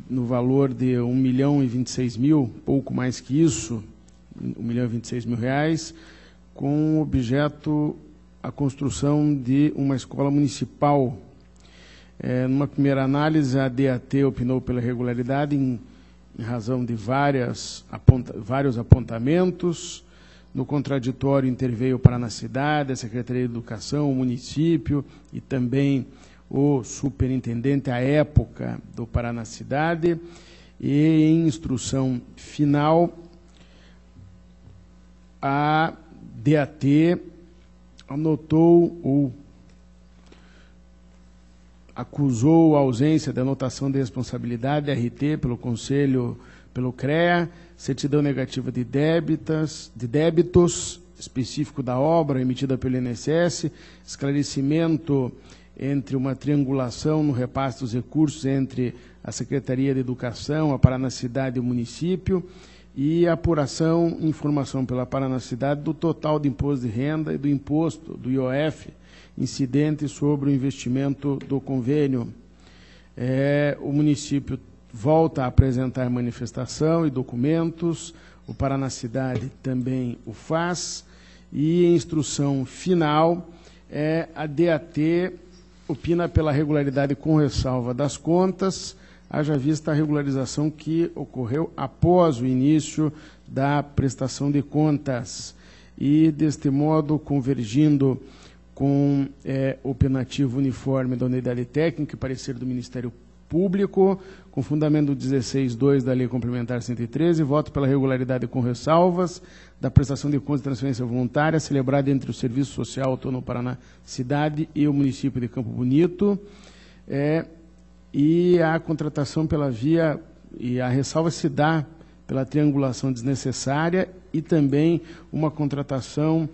no valor de R$1.026.000, pouco mais que isso, R$1.026.000, com objeto a construção de uma escola municipal. Numa primeira análise, a DAT opinou pela regularidade em razão de vários apontamentos. No contraditório interveio o Paraná Cidade, a Secretaria de Educação, o município e também o superintendente à época do Paraná Cidade. E em instrução final, a DAT anotou ou acusou a ausência da anotação de responsabilidade RT pelo Conselho, pelo CREA, certidão negativa de débitos específico da obra emitida pelo INSS, esclarecimento entre uma triangulação no repasse dos recursos entre a Secretaria de Educação, a Paraná Cidade e o município, e apuração, informação pela Paraná Cidade do total de imposto de renda e do imposto do IOF incidente sobre o investimento do convênio. O município volta a apresentar manifestação e documentos, o Paraná Cidade também o faz, e em instrução final, a DAT opina pela regularidade com ressalva das contas, haja vista a regularização que ocorreu após o início da prestação de contas. E, deste modo, convergindo com o opinativo uniforme da unidade técnica e parecer do Ministério Público, com fundamento do 16.2 da Lei Complementar 113, voto pela regularidade com ressalvas da prestação de contas de transferência voluntária celebrada entre o Serviço Social Autônomo Paraná Cidade e o município de Campo Bonito, e a contratação pela via, e a ressalva se dá pela triangulação desnecessária e também uma contratação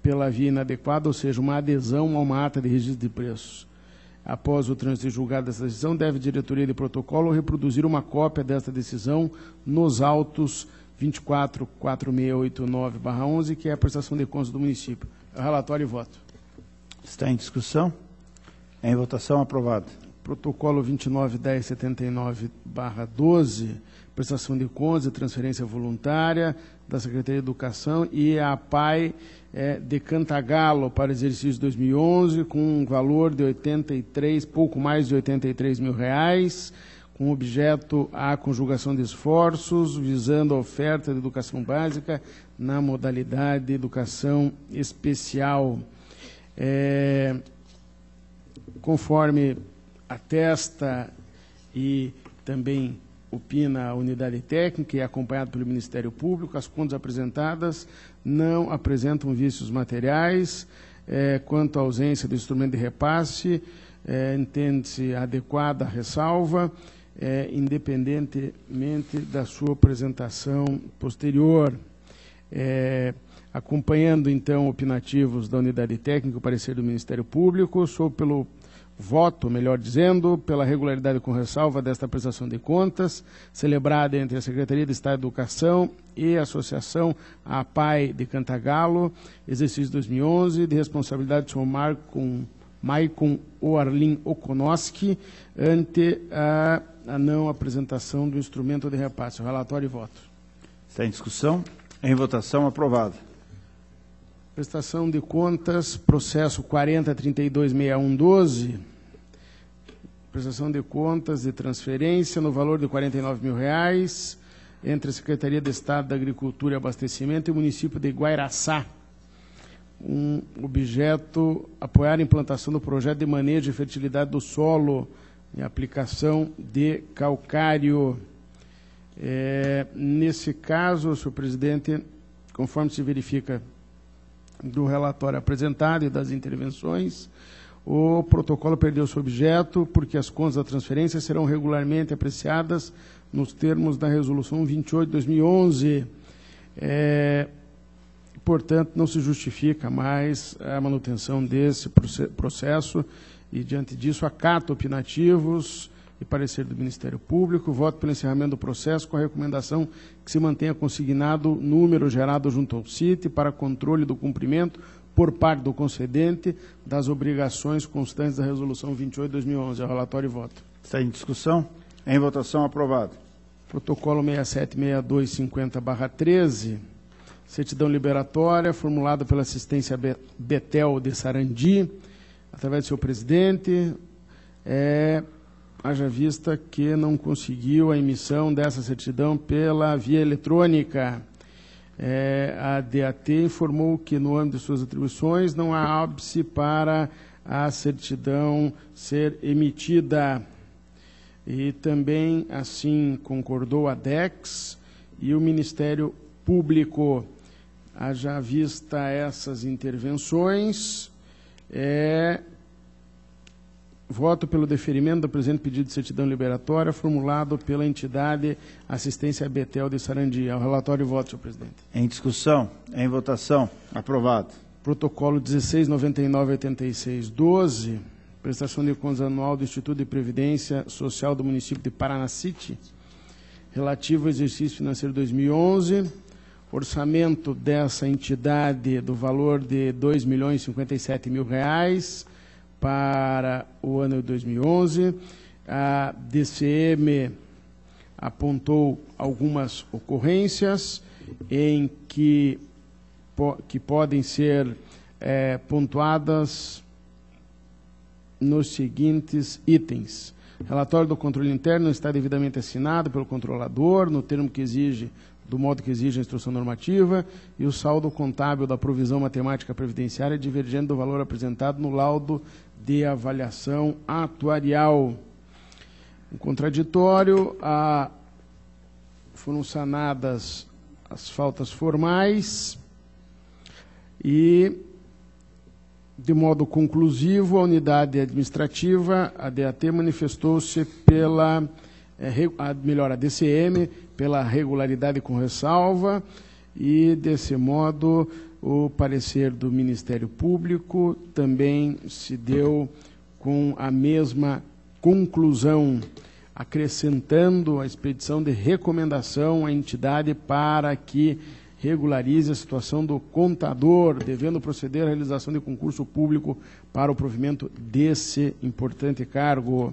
pela via inadequada, ou seja, uma adesão a uma ata de registro de preços. Após o trânsito julgado dessa decisão, deve a diretoria de protocolo reproduzir uma cópia desta decisão nos autos 24.4689/11, que é a prestação de contas do município. Relatório e voto. Está em discussão. Em votação, aprovado. Protocolo 29.1079/12, prestação de contas e transferência voluntária da Secretaria de Educação e a APAI de Cantagalo para o exercício 2011, com um valor de pouco mais de R$83.000, com objeto a conjugação de esforços, visando a oferta de educação básica na modalidade de educação especial. Conforme atesta e também opina a unidade técnica e acompanhado pelo Ministério Público, as contas apresentadas não apresentam vícios materiais. Quanto à ausência do instrumento de repasse, entende-se adequada a ressalva, independentemente da sua apresentação posterior. Acompanhando, então, opinativos da unidade técnica, o parecer do Ministério Público, sou pelo voto, melhor dizendo, pela regularidade com ressalva desta prestação de contas, celebrada entre a Secretaria de Estado de Educação e a Associação APAI de Cantagalo, exercício 2011, de responsabilidade do senhor Maicon Oarlin Okonoski, ante a não apresentação do instrumento de repasse. O relatório e voto. Está em discussão. Em votação, aprovado. Prestação de contas, processo 40.32.6112, prestação de contas de transferência no valor de R$ 49.000 entre a Secretaria de Estado da Agricultura e Abastecimento e o município de Guairaçá. Objeto, apoiar a implantação do projeto de manejo e fertilidade do solo e aplicação de calcário. Nesse caso, senhor presidente, conforme se verifica do relatório apresentado e das intervenções, o protocolo perdeu seu objeto porque as contas da transferência serão regularmente apreciadas nos termos da Resolução 28 de 2011. Portanto, não se justifica mais a manutenção desse processo e, diante disso, acato opinativos e parecer do Ministério Público. Voto pelo encerramento do processo com a recomendação que se mantenha consignado número gerado junto ao CIT para controle do cumprimento por parte do concedente das obrigações constantes da Resolução 28 de 2011. É o relatório e voto. Está em discussão. Em votação, aprovado. Protocolo 676250/13, certidão liberatória formulada pela assistência Betel de Sarandi, através do seu presidente, haja vista que não conseguiu a emissão dessa certidão pela via eletrônica. A DAT informou que, no âmbito de suas atribuições, não há óbice para a certidão ser emitida. E também, assim, concordou a DEX e o Ministério Público. Haja vista essas intervenções, voto pelo deferimento do presente pedido de certidão liberatória formulado pela entidade Assistência Betel de Sarandi. Ao relatório e voto, senhor presidente. Em discussão. Em votação. Aprovado. Protocolo 1699/8612, prestação de contas anual do Instituto de Previdência Social do município de Paranacite, relativo ao exercício financeiro 2011, orçamento dessa entidade do valor de R$ 2.057.000 para o ano de 2011. A DCM apontou algumas ocorrências em que podem ser pontuadas nos seguintes itens. Relatório do controle interno está devidamente assinado pelo controlador, no termo que exige, do modo que exige a instrução normativa, e o saldo contábil da provisão matemática previdenciária divergente do valor apresentado no laudo de avaliação atuarial. Em contraditório, foram sanadas as faltas formais e, de modo conclusivo, a unidade administrativa, a DAT, manifestou-se pela, a DCM, pela regularidade com ressalva e, desse modo, o parecer do Ministério Público também se deu com a mesma conclusão, acrescentando a expedição de recomendação à entidade para que regularize a situação do contador, devendo proceder à realização de concurso público para o provimento desse importante cargo.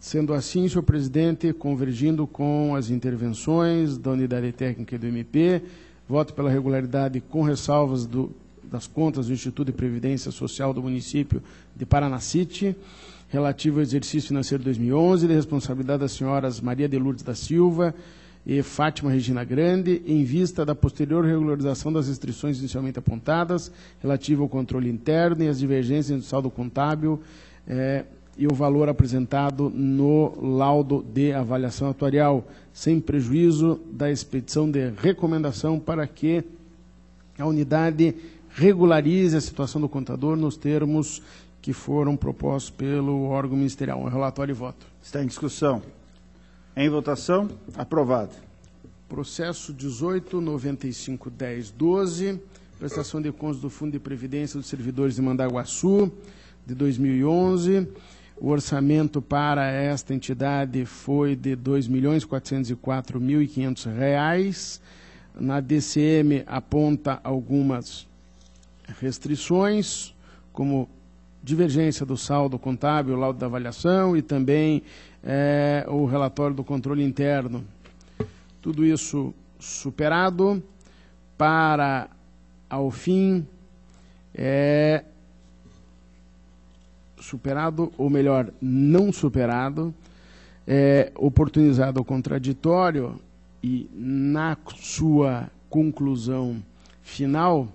Sendo assim, senhor presidente, convergindo com as intervenções da unidade técnica e do MP, voto pela regularidade com ressalvas das contas do Instituto de Previdência Social do município de Paranacite relativo ao exercício financeiro 2011, de responsabilidade das senhoras Maria de Lourdes da Silva e Fátima Regina Grande, em vista da posterior regularização das restrições inicialmente apontadas, relativo ao controle interno e as divergências do saldo contábil e o valor apresentado no laudo de avaliação atuarial, sem prejuízo da expedição de recomendação para que a unidade regularize a situação do contador nos termos que foram propostos pelo órgão ministerial. Relatório e voto. Está em discussão. Em votação. Aprovado. Processo 18.95.10.12, prestação de contas do Fundo de Previdência dos Servidores de Mandaguaçu, de 2011. O orçamento para esta entidade foi de R$ 2.404.500. Na DCM aponta algumas restrições, como divergência do saldo contábil, laudo da avaliação e também o relatório do controle interno. Tudo isso superado para, ao fim, superado, ou melhor, não superado, oportunizado o contraditório e, na sua conclusão final,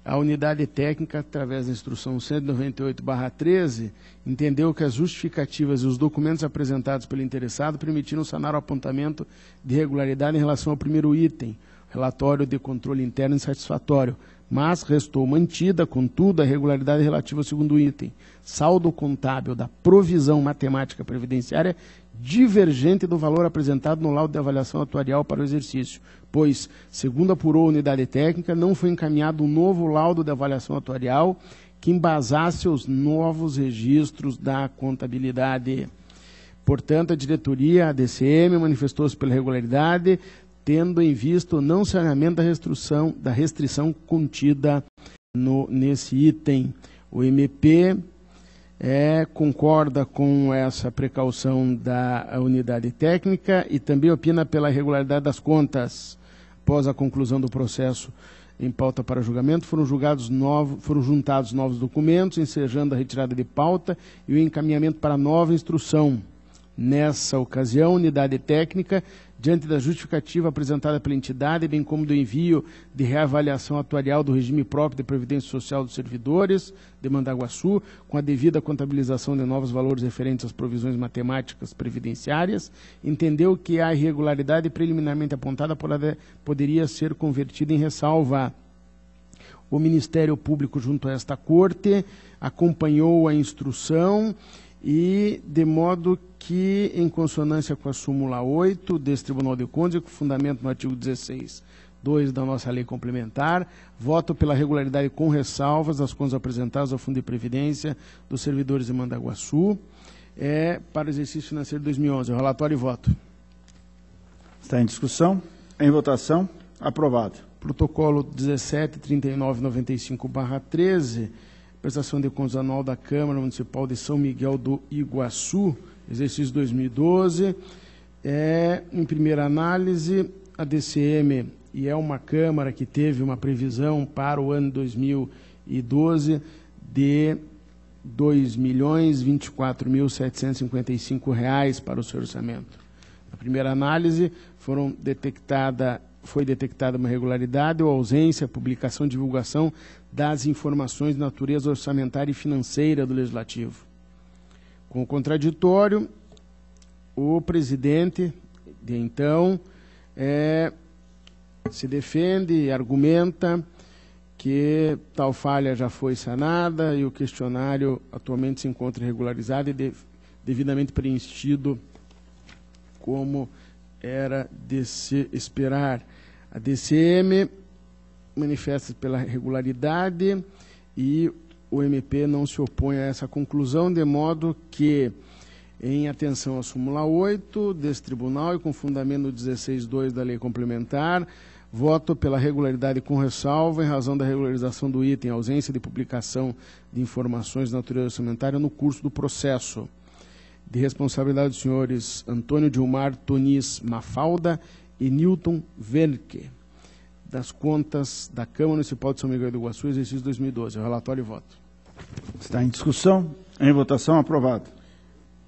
a unidade técnica, através da instrução 198/13, entendeu que as justificativas e os documentos apresentados pelo interessado permitiram sanar o apontamento de irregularidade em relação ao primeiro item, relatório de controle interno insatisfatório, mas restou mantida, contudo, a irregularidade relativa ao segundo item, saldo contábil da provisão matemática previdenciária divergente do valor apresentado no laudo de avaliação atuarial para o exercício, pois, segundo apurou a unidade técnica, não foi encaminhado um novo laudo de avaliação atuarial que embasasse os novos registros da contabilidade. Portanto, a diretoria, a DCM, manifestou-se pela irregularidade, tendo em vista o não saneamento da restrição contida nesse item. O MP concorda com essa precaução da unidade técnica e também opina pela irregularidade das contas. Após a conclusão do processo em pauta para julgamento, foram juntados novos documentos, ensejando a retirada de pauta e o encaminhamento para nova instrução. Nessa ocasião, a unidade técnica, diante da justificativa apresentada pela entidade, bem como do envio de reavaliação atuarial do regime próprio de previdência social dos servidores de Mandaguaçu, com a devida contabilização de novos valores referentes às provisões matemáticas previdenciárias, entendeu que a irregularidade preliminarmente apontada poderia ser convertida em ressalva. O Ministério Público, junto a esta Corte, acompanhou a instrução e, de modo que, em consonância com a súmula 8 desse Tribunal de Contas, com fundamento no artigo 16.2 da nossa lei complementar, voto pela regularidade com ressalvas das contas apresentadas ao Fundo de Previdência dos Servidores de Mandaguaçu para o exercício financeiro de 2011. O relatório e voto. Está em discussão. Em votação. Aprovado. Protocolo 17.3995/13, prestação de contas anual da Câmara Municipal de São Miguel do Iguaçu, exercício 2012. Em primeira análise, a DCM, e é uma Câmara que teve uma previsão para o ano 2012 de R$ 2.024.755 para o seu orçamento. Na primeira análise, foi detectada uma irregularidade ou ausência, publicação e divulgação das informações de natureza orçamentária e financeira do Legislativo. Com o contraditório, o presidente, de então, se defende e argumenta que tal falha já foi sanada e o questionário atualmente se encontra regularizado e devidamente preenchido como era de se esperar. A DCM manifesta pela regularidade e o MP não se opõe a essa conclusão, de modo que, em atenção à súmula 8 desse tribunal e com fundamento no 16.2 da lei complementar, voto pela regularidade com ressalva em razão da regularização do item, ausência de publicação de informações de natureza orçamentária no curso do processo. De responsabilidade dos senhores Antônio Dilmar Tonis Mafalda e Newton Verke, das contas da Câmara Municipal de São Miguel do Iguaçu, exercício 2012. O relatório e voto. Está em discussão. Em votação, aprovado.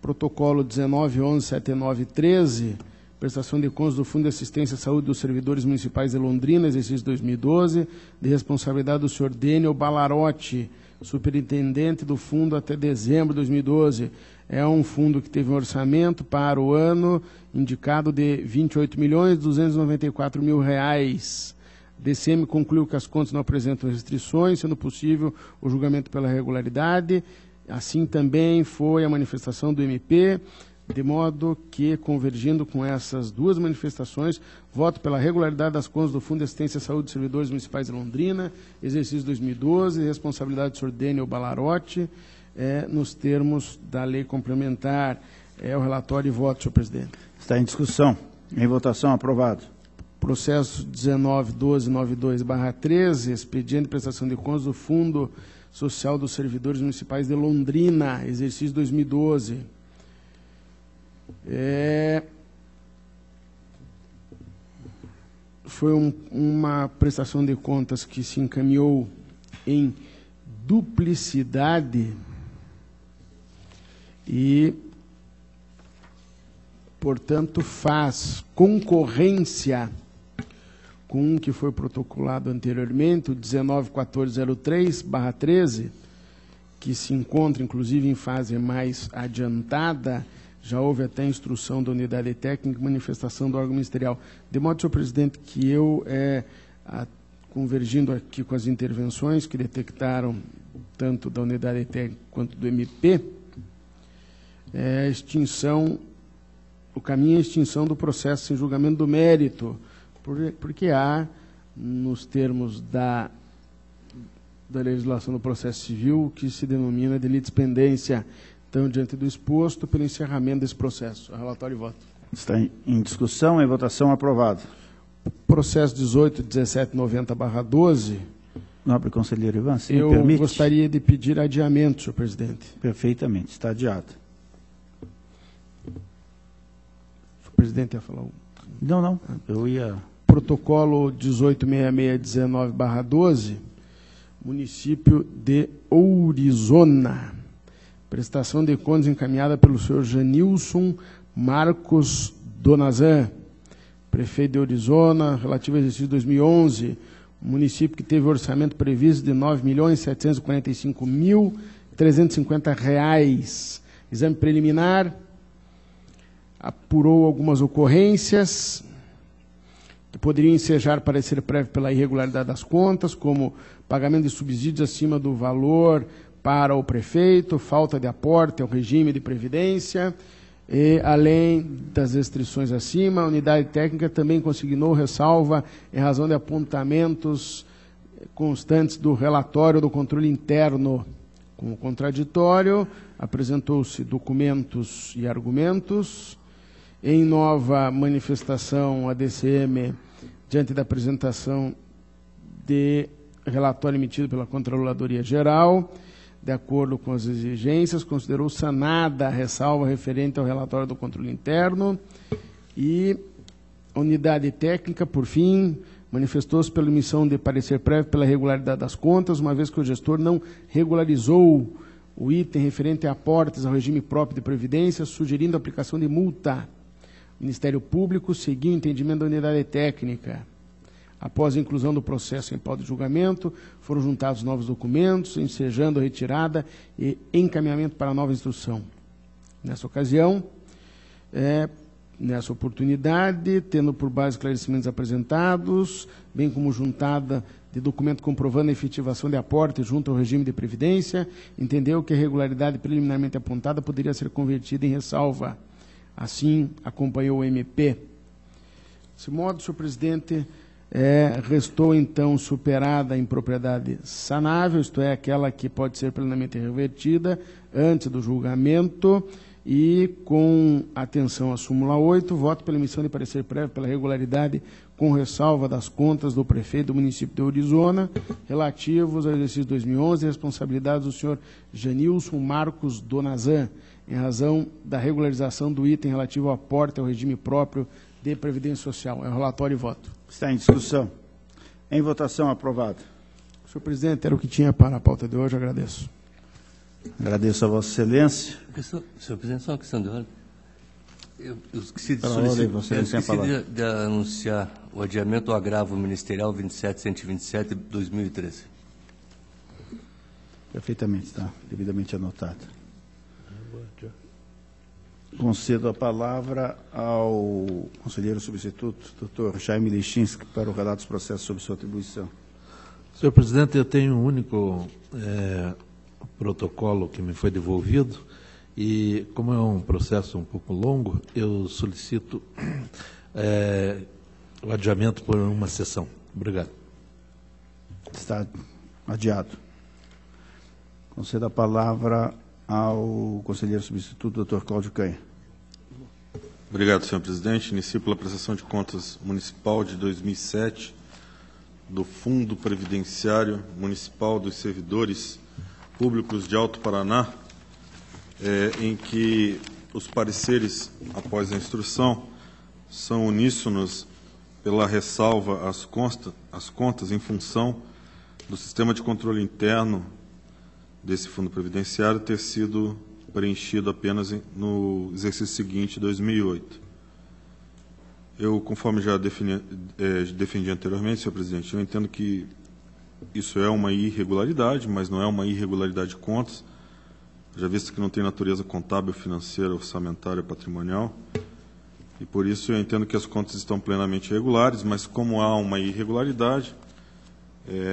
Protocolo 19.11.79.13, prestação de contas do Fundo de Assistência à Saúde dos Servidores Municipais de Londrina, exercício 2012, de responsabilidade do senhor Dênio Balarotti, superintendente do fundo até dezembro de 2012. É um fundo que teve um orçamento para o ano indicado de R$ 28.294.000. DCM concluiu que as contas não apresentam restrições, sendo possível o julgamento pela regularidade. Assim também foi a manifestação do MP, de modo que, convergindo com essas duas manifestações, voto pela regularidade das contas do Fundo de Assistência à Saúde dos Servidores Municipais de Londrina, exercício 2012, responsabilidade do senhor Dênio Balarotti, nos termos da lei complementar. É o relatório e voto, senhor presidente. Está em discussão. Em votação, aprovado. Processo 19.1292/13, expediente de prestação de contas do Fundo Social dos Servidores Municipais de Londrina, exercício 2012. Foi uma prestação de contas que se encaminhou em duplicidade e, portanto, faz concorrência com um que foi protocolado anteriormente, o 19.1403/13, que se encontra, inclusive, em fase mais adiantada. Já houve até instrução da unidade técnica e manifestação do órgão ministerial. De modo, senhor presidente, que eu, convergindo aqui com as intervenções que detectaram tanto da unidade técnica quanto do MP, o caminho é a extinção do processo sem julgamento do mérito, porque há, nos termos da legislação do processo civil, o que se denomina de litispendência. Então, diante do exposto, pelo encerramento desse processo. Relatório e voto. Está em discussão, em votação, aprovado. Processo 18.1790/12. Nobre conselheiro Ivan, se eu me permite. Gostaria de pedir adiamento, senhor presidente. Perfeitamente, está adiado. O presidente ia falar. Não, eu ia... Protocolo 18.6619/12, município de Ourizona. Prestação de contas encaminhada pelo senhor Janilson Marcos Donazan, prefeito de Ourizona, relativo ao exercício 2011, município que teve orçamento previsto de R$ 9.745.350. Exame preliminar, apurou algumas ocorrências que poderiam ensejar parecer prévio pela irregularidade das contas, como pagamento de subsídios acima do valor para o prefeito, falta de aporte ao regime de previdência, e, além das restrições acima, a unidade técnica também consignou ressalva em razão de apontamentos constantes do relatório do controle interno. Como contraditório, apresentou-se documentos e argumentos. Em nova manifestação, a DCM, diante da apresentação de relatório emitido pela Controladoria Geral, de acordo com as exigências, considerou sanada a ressalva referente ao relatório do controle interno e a unidade técnica, por fim, manifestou-se pela emissão de parecer prévio pela regularidade das contas, uma vez que o gestor não regularizou o item referente a aportes ao regime próprio de previdência, sugerindo a aplicação de multa. O Ministério Público seguiu o entendimento da unidade técnica. Após a inclusão do processo em pauta de julgamento, foram juntados novos documentos, ensejando a retirada e encaminhamento para a nova instrução. Nessa ocasião, nessa oportunidade, tendo por base esclarecimentos apresentados, bem como juntada de documento comprovando a efetivação de aporte junto ao regime de previdência, entendeu que a irregularidade preliminarmente apontada poderia ser convertida em ressalva. Assim, acompanhou o MP. Desse modo, senhor presidente, restou, então, superada a impropriedade sanável, isto é, aquela que pode ser plenamente revertida antes do julgamento, e, com atenção à súmula 8, voto pela emissão de parecer prévio pela regularidade com ressalva das contas do prefeito do município de Ourizona, relativos ao exercício 2011, responsabilidade do senhor Janilson Marcos Donazan, em razão da regularização do item relativo ao aporte ao regime próprio de Previdência Social. É o relatório e voto. Está em discussão. Em votação, aprovado. Senhor presidente, era o que tinha para a pauta de hoje, agradeço. Agradeço a Vossa Excelência. Senhor presidente, só uma questão de ordem. Eu esqueci de Pela ordem, Vossa Excelência, tem a palavra. de anunciar o adiamento do agravo ministerial 27127/2013. Perfeitamente, está devidamente anotado. Concedo a palavra ao conselheiro substituto, doutor Jaime Lechinsky, para o relato dos processos sob sua atribuição. Senhor presidente, eu tenho um único protocolo que me foi devolvido e, como é um processo um pouco longo, eu solicito o adiamento por uma sessão. Obrigado. Está adiado. Concedo a palavra ao conselheiro substituto, doutor Cláudio Canha. Obrigado, senhor presidente. Inicio pela prestação de contas municipal de 2007 do Fundo Previdenciário Municipal dos Servidores Públicos de Alto Paraná, em que os pareceres, após a instrução, são uníssonos pela ressalva às contas em função do sistema de controle interno desse fundo previdenciário ter sido preenchido apenas no exercício seguinte, 2008. Eu, conforme já defendi anteriormente, senhor presidente, eu entendo que isso é uma irregularidade, mas não é uma irregularidade de contas, já visto que não tem natureza contábil, financeira, orçamentária, patrimonial, e por isso eu entendo que as contas estão plenamente regulares, mas como há uma irregularidade,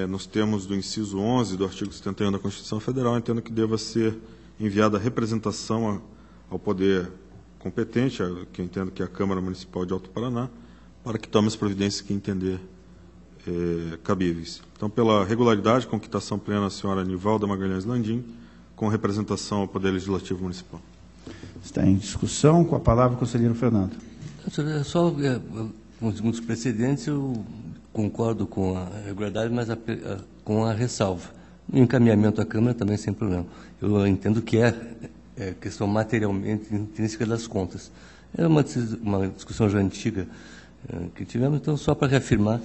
nos termos do inciso 11 do artigo 71 da Constituição Federal, eu entendo que deva ser enviada a representação ao poder competente, que eu entendo que é a Câmara Municipal de Alto Paraná, para que tome as providências que entender cabíveis. Então, pela regularidade, com quitação plena a senhora Nivalda Magalhães Landim, com representação ao Poder Legislativo Municipal. Está em discussão. Com a palavra o conselheiro Fernando. Só, com os precedentes, eu concordo com a regularidade, mas com a ressalva. O encaminhamento à Câmara também sem problema. Eu entendo que é questão materialmente intrínseca das contas. É uma discussão já antiga que tivemos, então, só para reafirmar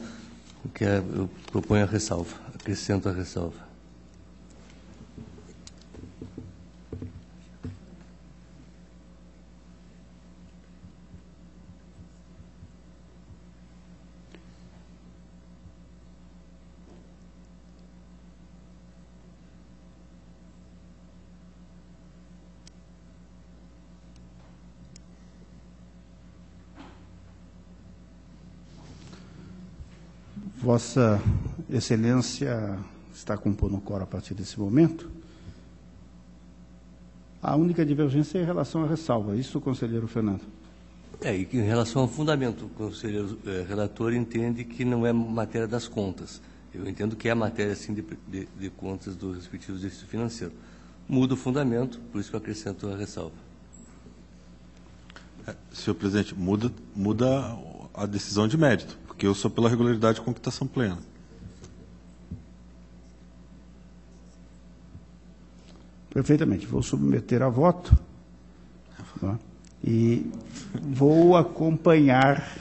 o que eu proponho a ressalva, acrescento a ressalva. Vossa Excelência está compondo o quórum a partir desse momento. A única divergência é em relação à ressalva. Isso, conselheiro Fernando. E em relação ao fundamento, o conselheiro relator entende que não é matéria das contas. Eu entendo que é matéria, sim, de contas do respectivo exercício financeiro. Muda o fundamento, por isso que eu acrescento a ressalva. Senhor presidente, muda a decisão de mérito, porque eu sou pela regularidade com quitação plena. Perfeitamente. Vou submeter a voto, tá? E vou acompanhar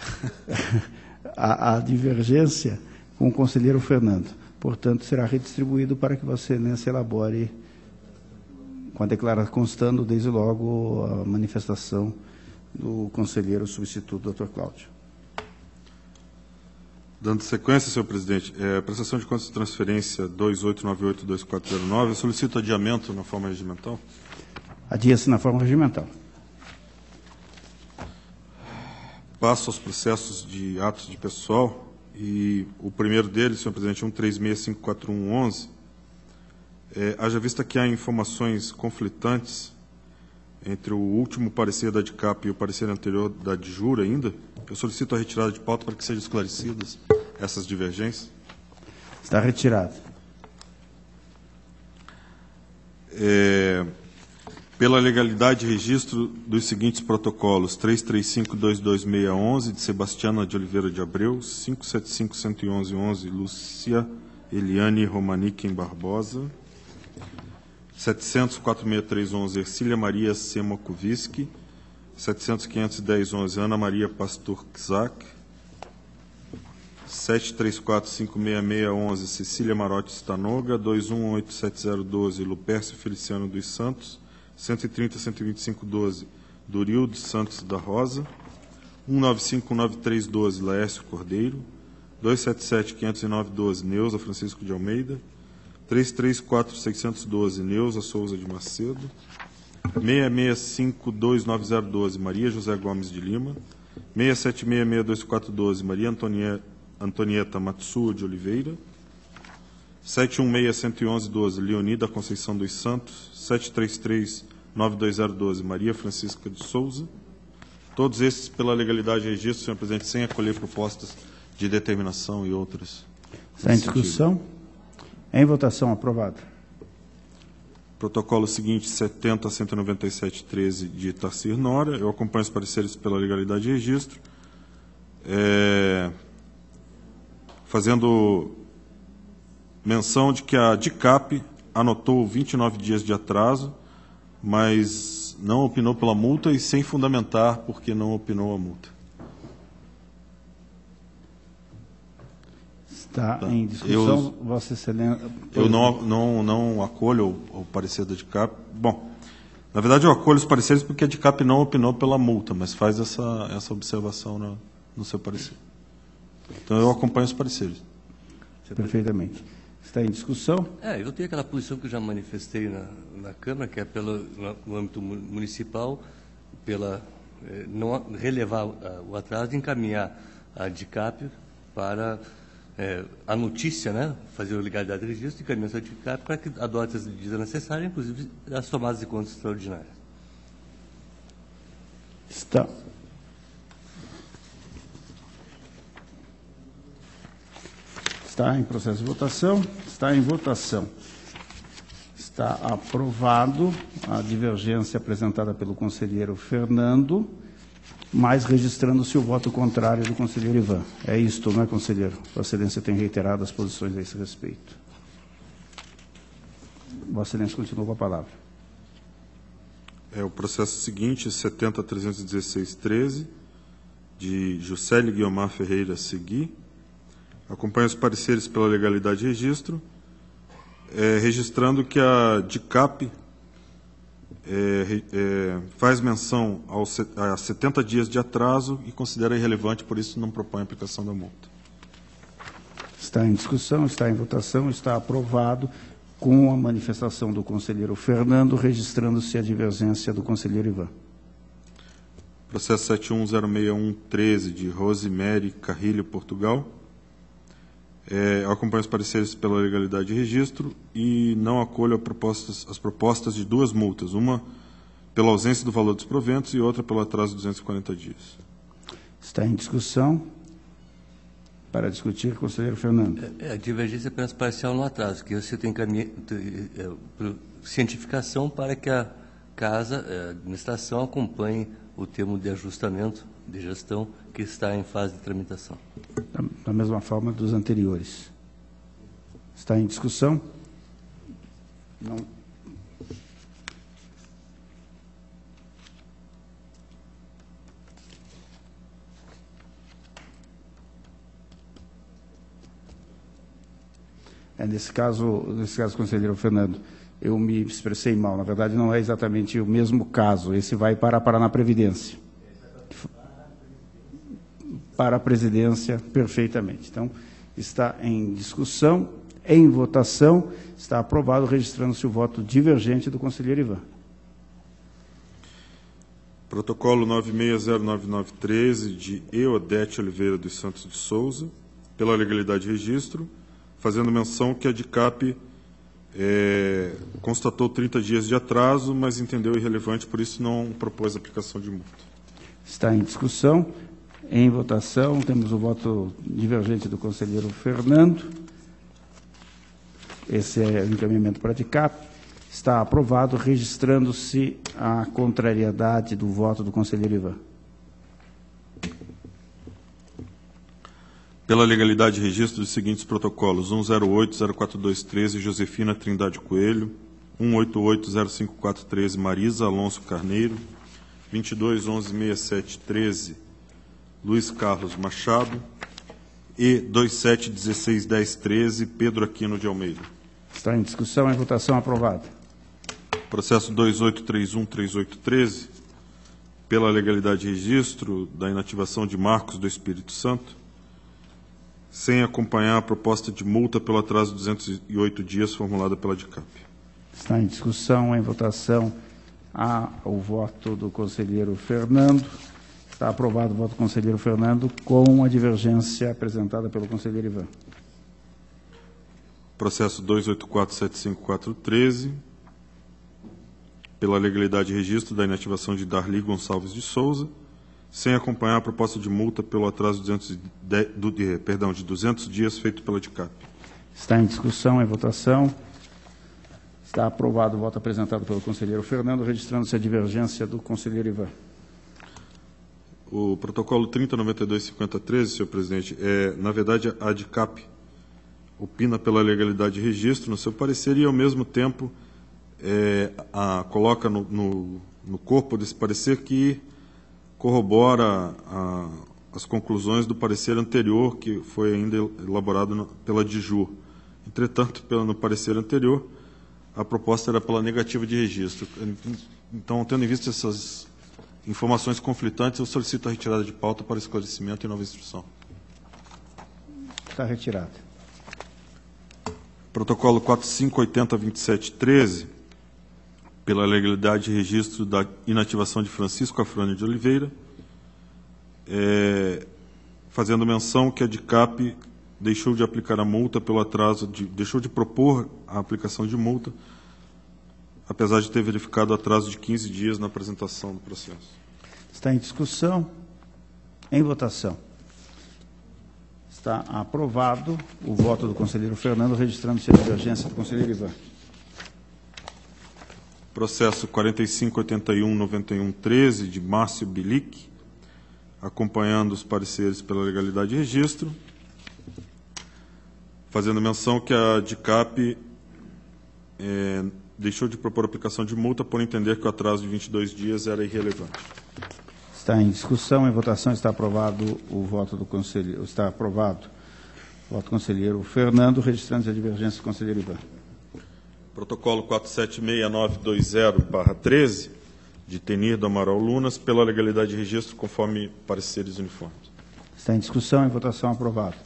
a divergência com o conselheiro Fernando. Portanto, será redistribuído para que Vossa Excelência elabore, com a declaração constando, desde logo, a manifestação do conselheiro substituto, Dr. Cláudio. Dando sequência, senhor presidente, prestação de contas de transferência 2898-2409, eu solicito adiamento na forma regimental. Adia-se na forma regimental. Passo aos processos de atos de pessoal, e o primeiro deles, senhor presidente, 1365411, haja vista que há informações conflitantes entre o último parecer da ADCAP e o parecer anterior da DJUR ainda, eu solicito a retirada de pauta para que sejam esclarecidas essas divergências. Está retirado. Pela legalidade de registro dos seguintes protocolos: 335-22611, de Sebastiana de Oliveira de Abreu, 575-111-11, Lúcia Eliane Romaniquem Barbosa, 700-46311, Ercília Maria Semokoviski, 700-51011, Ana Maria Pastor Kzak, 7345611, Cecília Marotti Stanoga, 218712, Lupércio Feliciano dos Santos, 130.125.12, Durildo Santos da Rosa, 195.19312, Laércio Cordeiro, 277.509.12, Neuza Francisco de Almeida, 334.612, Neuza Souza de Macedo, 665.29012, Maria José Gomes de Lima, 676.62412, Maria Antonieta Matsuo de Oliveira, 716.11112, Leonida Conceição dos Santos, 733.92012, Maria Francisca de Souza. Todos esses pela legalidade de registro, senhor presidente, sem acolher propostas de determinação e outras. Está em discussão? Em votação, aprovado. Protocolo seguinte, 70.197.13, de Tarcir Nora. Eu acompanho os pareceres pela legalidade de registro. Fazendo menção de que a DICAP anotou 29 dias de atraso, mas não opinou pela multa e sem fundamentar porque não opinou a multa. Está em discussão, Vossa Excelência. Eu não acolho o parecer da DICAP. Bom, na verdade eu acolho os pareceres porque a DICAP não opinou pela multa, mas faz essa observação no seu parecer. Então eu acompanho os pareceres. Perfeitamente. Está em discussão? Eu tenho aquela posição que eu já manifestei na Câmara, que é no âmbito municipal, não relevar o atraso e encaminhar a DICAP para a notícia, né, fazer a legalidade de registro e encaminhar a DICAP para que adote as medidas necessárias, inclusive as tomadas de contas extraordinárias. Está. Está em processo de votação. Está em votação. Está aprovado a divergência apresentada pelo conselheiro Fernando, mas registrando-se o voto contrário do conselheiro Ivan. É isto, não é, conselheiro? Vossa Excelência tem reiterado as posições a esse respeito. Vossa Excelência continua com a palavra. O processo seguinte, 70.316.13, de Juscelio Guiomar Ferreira Segui. Acompanho os pareceres pela legalidade de registro, registrando que a DICAP faz menção a 70 dias de atraso e considera irrelevante, por isso não propõe a aplicação da multa. Está em discussão, está em votação, está aprovado com a manifestação do conselheiro Fernando, registrando-se a divergência do conselheiro Ivan. Processo 71.061.13, de Rosemary Carrilho, Portugal. Acompanho os pareceres pela legalidade de registro e não acolho as propostas de duas multas, uma pela ausência do valor dos proventos e outra pelo atraso de 240 dias. Está em discussão. Para discutir, conselheiro Fernando. A divergência é apenas parcial no atraso, que você tem cientificação para que a casa, a administração, acompanhe o termo de ajustamento de gestão que está em fase de tramitação. Da mesma forma dos anteriores. Está em discussão? Não. Nesse caso, conselheiro Fernando, eu me expressei mal. Na verdade, não é exatamente o mesmo caso. Esse vai para a Paraná Previdência. Para a presidência, perfeitamente. Então, está em discussão, em votação, está aprovado, registrando-se o voto divergente do conselheiro Ivan. Protocolo 9609.13, de Eodete Oliveira dos Santos de Souza, pela legalidade de registro, fazendo menção que a DICAP constatou 30 dias de atraso, mas entendeu irrelevante, por isso não propôs a aplicação de multa. Está em discussão. Em votação, temos o voto divergente do conselheiro Fernando. Esse é o encaminhamento para a DICAP. Está aprovado, registrando-se a contrariedade do voto do conselheiro Ivan. Pela legalidade de registro dos seguintes protocolos: 108.042.13, Josefina Trindade Coelho, 188.054.13, Marisa Alonso Carneiro, 22.11.67.13, Luiz Carlos Machado, e 27161013, Pedro Aquino de Almeida. Está em discussão, em votação, aprovado. Processo 28313813, pela legalidade de registro da inativação de Marcos do Espírito Santo, sem acompanhar a proposta de multa pelo atraso de 208 dias formulada pela DICAP. Está em discussão, em votação, há o voto do conselheiro Fernando. Está aprovado o voto do conselheiro Fernando com a divergência apresentada pelo conselheiro Ivan. Processo 28475413, pela legalidade de registro da inativação de Darli Gonçalves de Souza, sem acompanhar a proposta de multa pelo atraso de 200 dias feito pela DICAP. Está em discussão, em votação. Está aprovado o voto apresentado pelo conselheiro Fernando, registrando-se a divergência do conselheiro Ivan. O protocolo 3092-5013, senhor presidente, na verdade, a DICAP opina pela legalidade de registro no seu parecer e, ao mesmo tempo, coloca no corpo desse parecer que corrobora as conclusões do parecer anterior, que foi ainda elaborado pela DIJUR. Entretanto, no parecer anterior, a proposta era pela negativa de registro. Então, tendo em vista essas informações conflitantes, eu solicito a retirada de pauta para esclarecimento e nova instrução. Está retirado. Protocolo 4580-2713, pela legalidade de registro da inativação de Francisco Afrânio de Oliveira, fazendo menção que a DICAP deixou de aplicar a multa pelo atraso, deixou de propor a aplicação de multa, apesar de ter verificado o atraso de 15 dias na apresentação do processo. Está em discussão, em votação. Está aprovado o voto do conselheiro Fernando, registrando-se a divergência do conselheiro Ivan. Processo 4581-9113, de Márcio Bilic, acompanhando os pareceres pela legalidade de registro, fazendo menção que a DICAP deixou de propor aplicação de multa por entender que o atraso de 22 dias era irrelevante. Está em discussão, em votação, está aprovado o voto do conselheiro, está aprovado o voto do conselheiro Fernando, registrando-se a divergência do conselheiro Ivan. Protocolo 476920/13, de Tenir do Amaral Lunas, pela legalidade de registro, conforme pareceres uniformes. Está em discussão, em votação, aprovado.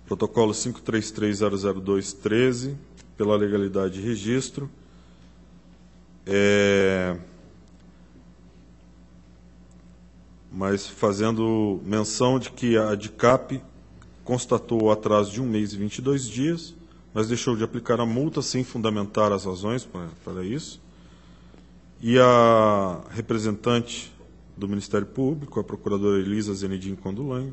Protocolo 53300213, pela legalidade de registro, mas fazendo menção de que a DICAP constatou o atraso de 1 mês e 22 dias, mas deixou de aplicar a multa sem fundamentar as razões para isso. E a representante do Ministério Público, a procuradora Elisa Zenedin Condulang,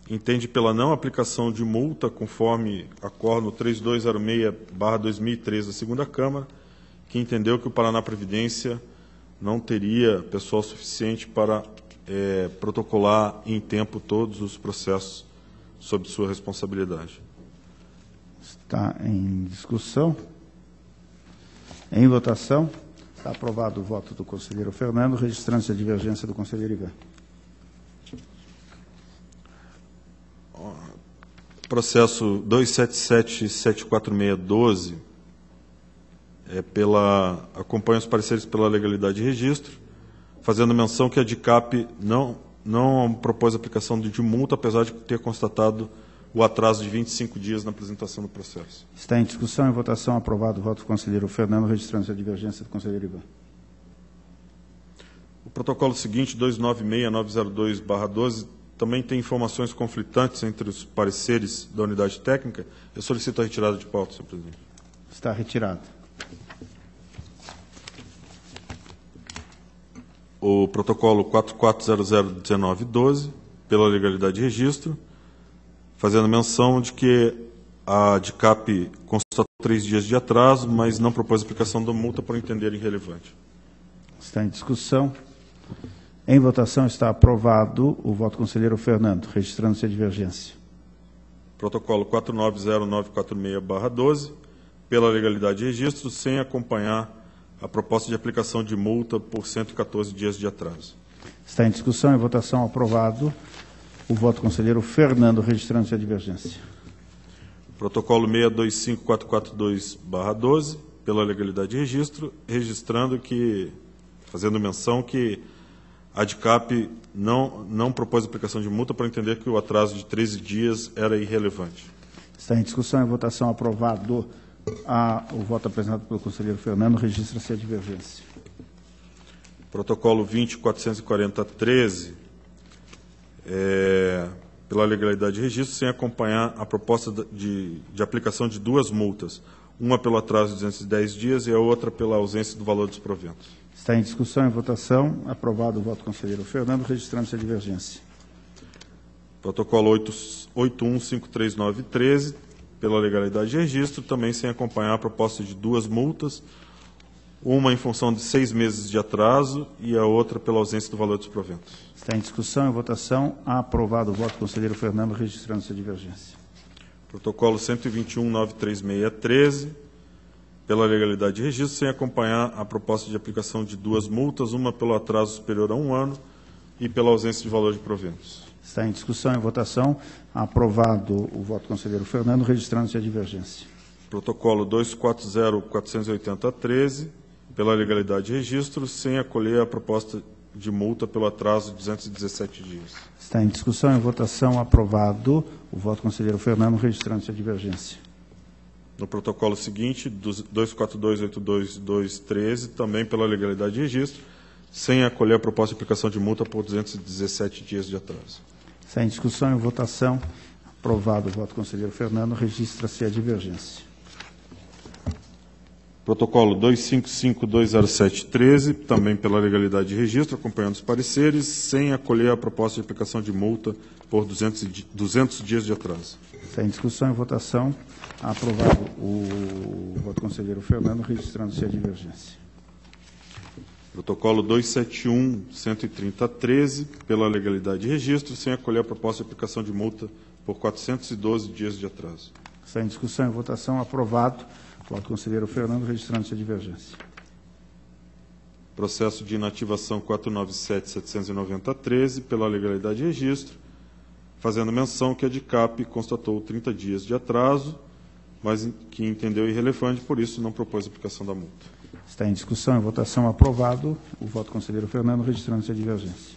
entende pela não aplicação de multa, conforme acórdão 3206/2003 da segunda Câmara, que entendeu que o Paraná Previdência não teria pessoal suficiente para protocolar em tempo todos os processos sob sua responsabilidade. Está em discussão. Em votação. Está aprovado o voto do conselheiro Fernando, registrando-se a divergência do conselheiro Ivan. Processo 277-74612, acompanha os pareceres pela legalidade de registro, fazendo menção que a DICAP não propôs aplicação de multa, apesar de ter constatado o atraso de 25 dias na apresentação do processo. Está em discussão, em votação, aprovado o voto do conselheiro Fernando, registrando-se a divergência do conselheiro Ivan. O protocolo seguinte, 296902/12, também tem informações conflitantes entre os pareceres da unidade técnica. Eu solicito a retirada de pauta, senhor presidente. Está retirado. O protocolo 44001912, pela legalidade de registro, fazendo menção de que a DICAP constatou 3 dias de atraso, mas não propôs aplicação da multa por entender irrelevante. Está em discussão. Em votação está aprovado o voto do conselheiro Fernando, registrando-se a divergência. Protocolo 490946/12, pela legalidade de registro, sem acompanhar a proposta de aplicação de multa por 114 dias de atraso. Está em discussão, em votação, aprovado o voto do conselheiro Fernando, registrando-se a divergência. Protocolo 625442/12, pela legalidade de registro, registrando que, fazendo menção que a ADCAP não propôs aplicação de multa para entender que o atraso de 13 dias era irrelevante. Está em discussão e votação. Aprovado o voto apresentado pelo conselheiro Fernando, registra-se a divergência. Protocolo 20.440/13, pela legalidade de registro, sem acompanhar a proposta de aplicação de duas multas, uma pelo atraso de 210 dias e a outra pela ausência do valor dos proventos. Está em discussão e votação. Aprovado o voto do conselheiro Fernando, registrando-se a divergência. Protocolo 8153/13, pela legalidade de registro, também sem acompanhar a proposta de duas multas, uma em função de 6 meses de atraso e a outra pela ausência do valor dos proventos. Está em discussão e votação. Aprovado o voto do conselheiro Fernando, registrando-se a divergência. Protocolo 121.936/13, pela legalidade de registro, sem acompanhar a proposta de aplicação de duas multas, uma pelo atraso superior a 1 ano e pela ausência de valor de proventos. Está em discussão e votação. Aprovado o voto do conselheiro Fernando, registrando-se a divergência. Protocolo 240.480/13, pela legalidade de registro, sem acolher a proposta de multa pelo atraso de 217 dias. Está em discussão e votação. Aprovado o voto do conselheiro Fernando, registrando-se a divergência. No protocolo seguinte, 242.82.213, também pela legalidade de registro, sem acolher a proposta de aplicação de multa por 217 dias de atraso. Está em discussão e votação. Aprovado o voto do conselheiro Fernando, registra-se a divergência. Protocolo 255.207/13, também pela legalidade de registro, acompanhando os pareceres, sem acolher a proposta de aplicação de multa por 200 dias de atraso. Está em discussão e votação. Aprovado o voto do conselheiro Fernando, registrando-se a divergência. Protocolo 271.130/13, pela legalidade de registro, sem acolher a proposta de aplicação de multa por 412 dias de atraso. Está em discussão e votação. Aprovado o voto do conselheiro Fernando, registrando-se a divergência. Processo de inativação 497.790/13, pela legalidade de registro, fazendo menção que a ADCAP constatou 30 dias de atraso, mas que entendeu irrelevante, por isso não propôs a aplicação da multa. Está em discussão e votação. Aprovado o voto do conselheiro Fernando, registrando-se a divergência.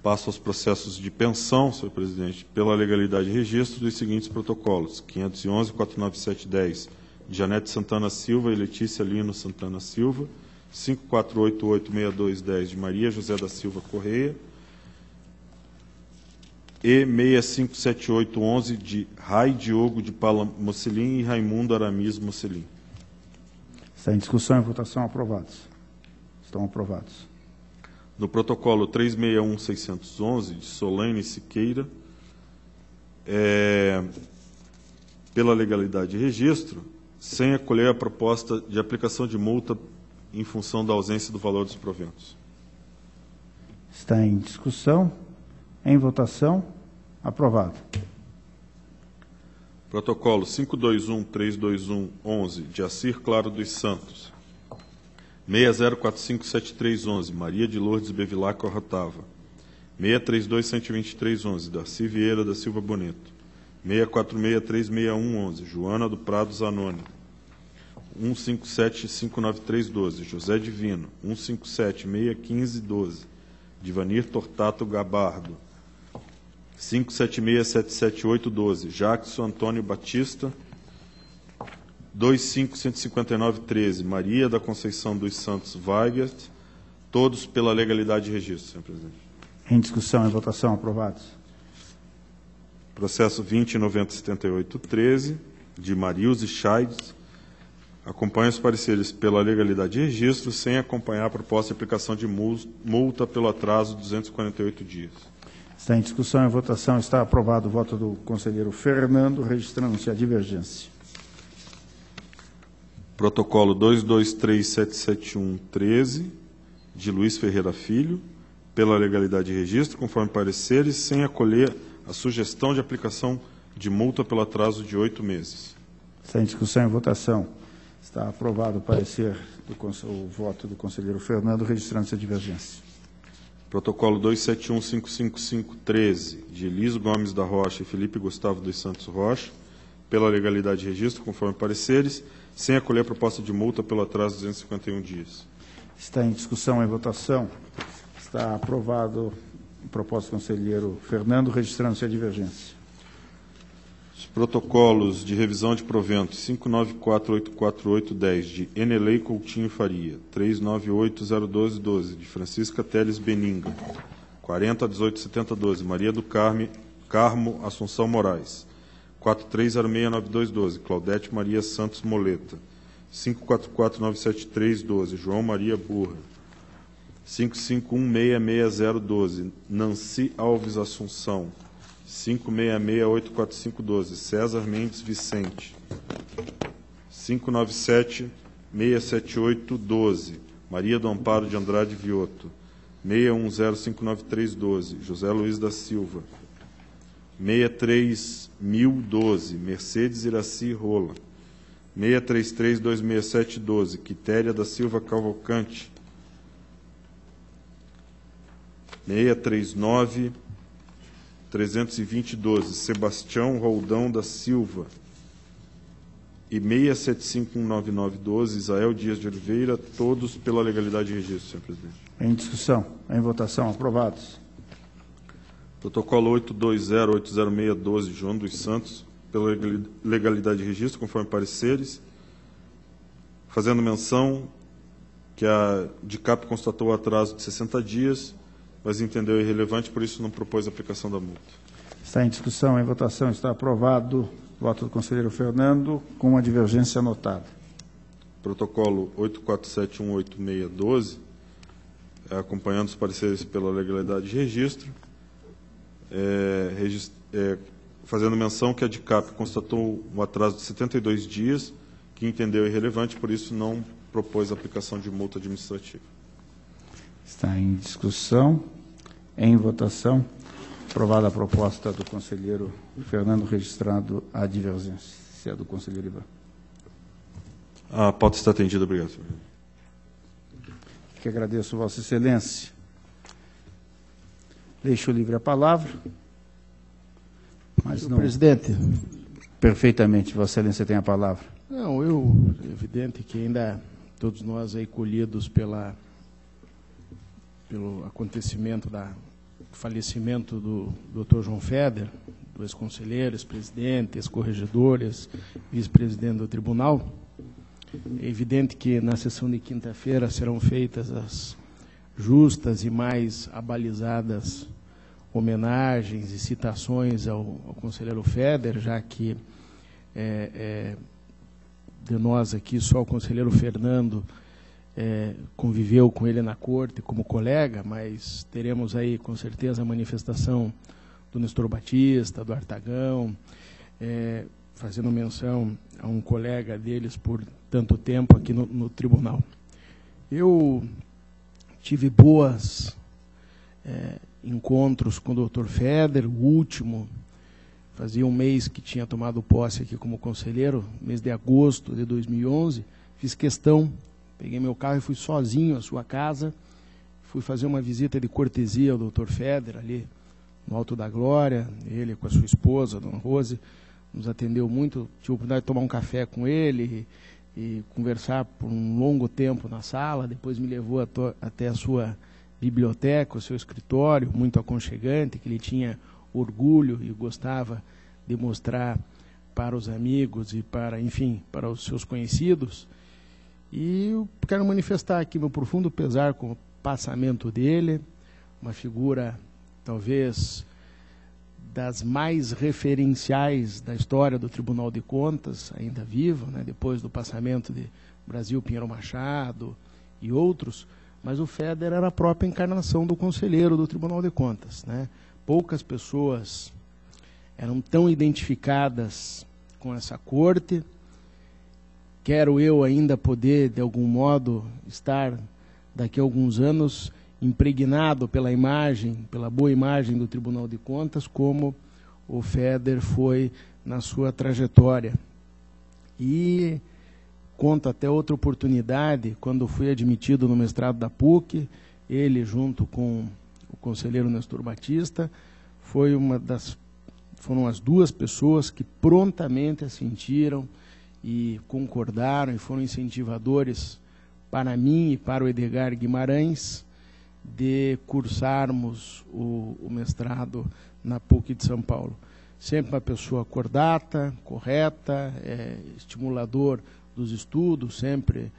Passo aos processos de pensão, senhor presidente, pela legalidade de registro dos seguintes protocolos: 511.497/10, de Janete Santana Silva e Letícia Lino Santana Silva; 5488/6210, de Maria José da Silva Correia; e 6578/11, de Rai Diogo de Paula Mocelin e Raimundo Aramis Mocelin. Está em discussão e votação. Aprovados. Estão aprovados. No protocolo 361.611, de Solane Siqueira, pela legalidade de registro, sem acolher a proposta de aplicação de multa em função da ausência do valor dos proventos. Está em discussão. Em votação. Aprovado. Protocolo 521.321.11, de Assir Claro dos Santos, 60457311, Maria de Lourdes Bevilacqua Rotava; 63212311, Darcy Vieira da Silva Boneto; 64636111, Joana do Prado Zanoni; 157.59312, José Divino; 157.61512, Divanir Tortato Gabardo; 576.77812, Jackson Antônio Batista; 25.159.13, Maria da Conceição dos Santos Weigert, todos pela legalidade de registro, senhor presidente. Em discussão e votação. Aprovados. Processo 20.9078/13, de Marilze Scheides, acompanha os pareceres pela legalidade de registro, sem acompanhar a proposta de aplicação de multa pelo atraso de 248 dias. Está em discussão e votação. Está aprovado o voto do conselheiro Fernando, registrando-se a divergência. Protocolo 223.771/13, de Luiz Ferreira Filho, pela legalidade de registro, conforme pareceres, sem acolher a sugestão de aplicação de multa pelo atraso de 8 meses. Está em discussão e votação. Está aprovado o parecer, o voto do conselheiro Fernando, registrando-se a divergência. Protocolo 2715513, de Eliso Gomes da Rocha e Felipe Gustavo dos Santos Rocha, pela legalidade de registro, conforme pareceres, sem acolher a proposta de multa pelo atraso de 251 dias. Está em discussão, em votação. Está aprovado a proposta do conselheiro Fernando, registrando-se a divergência. Os protocolos de revisão de proventos 594844810 de Enelei Coutinho Faria, 3980212 de Francisca Teles Beninga, 40187012 Maria do Carmo Assunção Moraes, 43069212 Claudete Maria Santos Moleta, 54497312 João Maria Burra, 55166012 Nancy Alves Assunção, 56684512 César Mendes Vicente, 59767812 Maria do Amparo de Andrade Vioto, 61059312 José Luiz da Silva, 63012 Mercedes Iraci Rola, 63326712 Quitéria da Silva Cavalcante, 639-320-12, Sebastião Roldão da Silva, e 67519-12, Isael Dias de Oliveira, todos pela legalidade de registro, senhor presidente. Em discussão, em votação, aprovados. Protocolo 820-806-12, João dos Santos, pela legalidade de registro, conforme pareceres, fazendo menção que a DICAP constatou o atraso de 60 dias, mas entendeu irrelevante, por isso não propôs a aplicação da multa. Está em discussão, em votação, está aprovado. Voto do conselheiro Fernando, com a divergência anotada. Protocolo 84718-612, acompanhando os pareceres pela legalidade de registro, fazendo menção que a DICAP constatou um atraso de 72 dias, que entendeu irrelevante, por isso não propôs a aplicação de multa administrativa. Está em discussão, em votação. Aprovada a proposta do conselheiro Fernando, registrado a divergência do conselheiro Ivan. A pauta está atendida. Obrigado, senhor. Que agradeço, Vossa Excelência. Deixo livre a palavra. Mas Senhor não... presidente. Perfeitamente, Vossa Excelência tem a palavra. Não, é evidente que ainda todos nós aí colhidos pelo acontecimento do falecimento do Dr. João Feder, do ex-conselheiro, ex-presidente, ex-corregedores, vice-presidente do tribunal. É evidente que na sessão de quinta-feira serão feitas as justas e mais abalizadas homenagens e citações ao conselheiro Feder, já que de nós aqui só o conselheiro Fernando conviveu com ele na corte como colega, mas teremos aí com certeza a manifestação do Nestor Batista, do Artagão, fazendo menção a um colega deles por tanto tempo aqui no tribunal. Eu tive bons encontros com o Dr. Feder, o último, fazia um mês que tinha tomado posse aqui como conselheiro, mês de agosto de 2011, fiz questão, peguei meu carro e fui sozinho à sua casa, fui fazer uma visita de cortesia ao Dr. Feder, ali no Alto da Glória, ele com a sua esposa, a dona Rose, nos atendeu muito, tive a oportunidade de tomar um café com ele e conversar por um longo tempo na sala, depois me levou até a sua biblioteca, o seu escritório, muito aconchegante, que ele tinha orgulho e gostava de mostrar para os amigos e para, enfim, para os seus conhecidos. E eu quero manifestar aqui meu profundo pesar com o passamento dele, uma figura, talvez, das mais referenciais da história do Tribunal de Contas, ainda vivo, né, depois do passamento de Brasil Pinheiro Machado e outros, mas o Feder era a própria encarnação do conselheiro do Tribunal de Contas, né? Poucas pessoas eram tão identificadas com essa corte. Quero eu ainda poder, de algum modo, estar daqui a alguns anos impregnado pela imagem, pela boa imagem do Tribunal de Contas, como o Feder foi na sua trajetória. E conto até outra oportunidade, quando fui admitido no mestrado da PUC, ele junto com conselheiro Nestor Batista, foram as duas pessoas que prontamente assentiram e concordaram e foram incentivadores para mim e para o Edgar Guimarães de cursarmos o mestrado na PUC de São Paulo. Sempre uma pessoa cordata, correta, estimulador dos estudos, sempre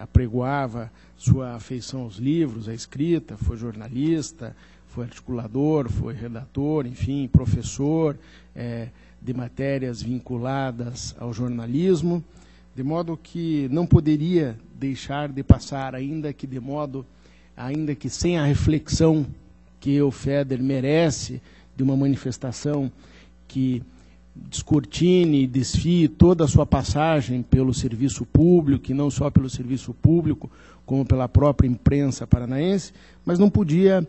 apregoava sua afeição aos livros, à escrita, foi jornalista, foi articulador, foi redator, enfim, professor de matérias vinculadas ao jornalismo, de modo que não poderia deixar de passar, ainda que sem a reflexão que o FEDER merece, de uma manifestação que descortine e desfie toda a sua passagem pelo serviço público, e não só pelo serviço público, como pela própria imprensa paranaense, mas não podia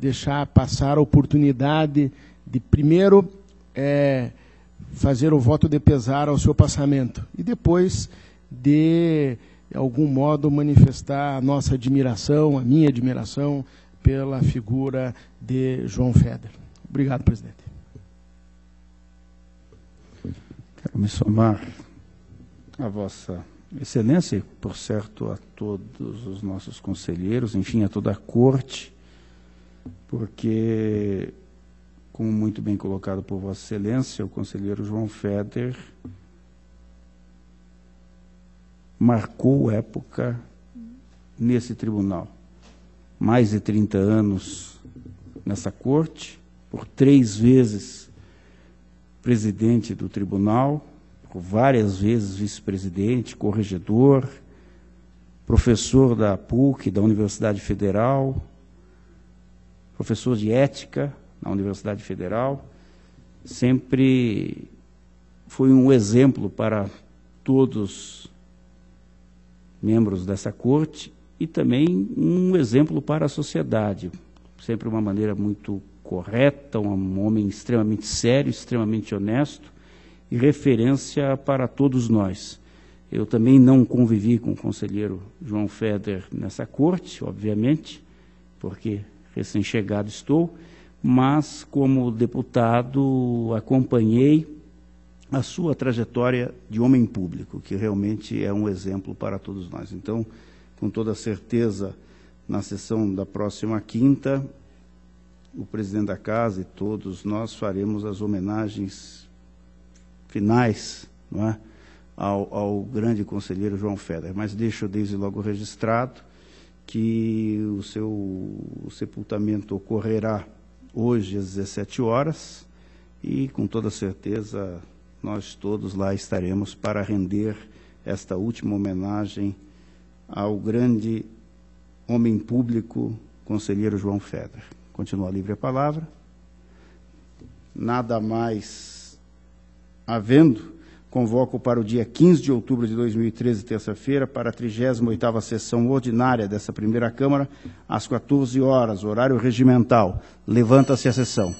deixar passar a oportunidade de, primeiro, fazer o voto de pesar ao seu passamento, e depois, de algum modo, manifestar a nossa admiração, a minha admiração, pela figura de João FEDER. Obrigado, presidente. Quero me somar a Vossa Excelência e, por certo, a todos os nossos conselheiros, enfim, a toda a corte, porque, como muito bem colocado por Vossa Excelência, o conselheiro João FEDER marcou época nesse tribunal. Mais de 30 anos nessa corte, por 3 vezes presidente do tribunal, por várias vezes vice-presidente, corregedor, professor da PUC, da Universidade Federal, professor de ética na Universidade Federal, sempre foi um exemplo para todos membros dessa corte e também um exemplo para a sociedade, sempre uma maneira muito correta, um homem extremamente sério, extremamente honesto e referência para todos nós. Eu também não convivi com o conselheiro João FEDER nessa corte, obviamente, porque recém-chegado estou, mas como deputado acompanhei a sua trajetória de homem público, que realmente é um exemplo para todos nós. Então, com toda certeza, na sessão da próxima quinta, o presidente da casa e todos nós faremos as homenagens finais, não é, ao grande conselheiro João FEDER. Mas deixo desde logo registrado que o sepultamento ocorrerá hoje às 17 horas e, com toda certeza, nós todos lá estaremos para render esta última homenagem ao grande homem público, conselheiro João FEDER. Continua livre a palavra. Nada mais havendo, convoco para o dia 15 de outubro de 2013, terça-feira, para a 38ª sessão ordinária dessa primeira Câmara, às 14 horas, horário regimental. Levanta-se a sessão.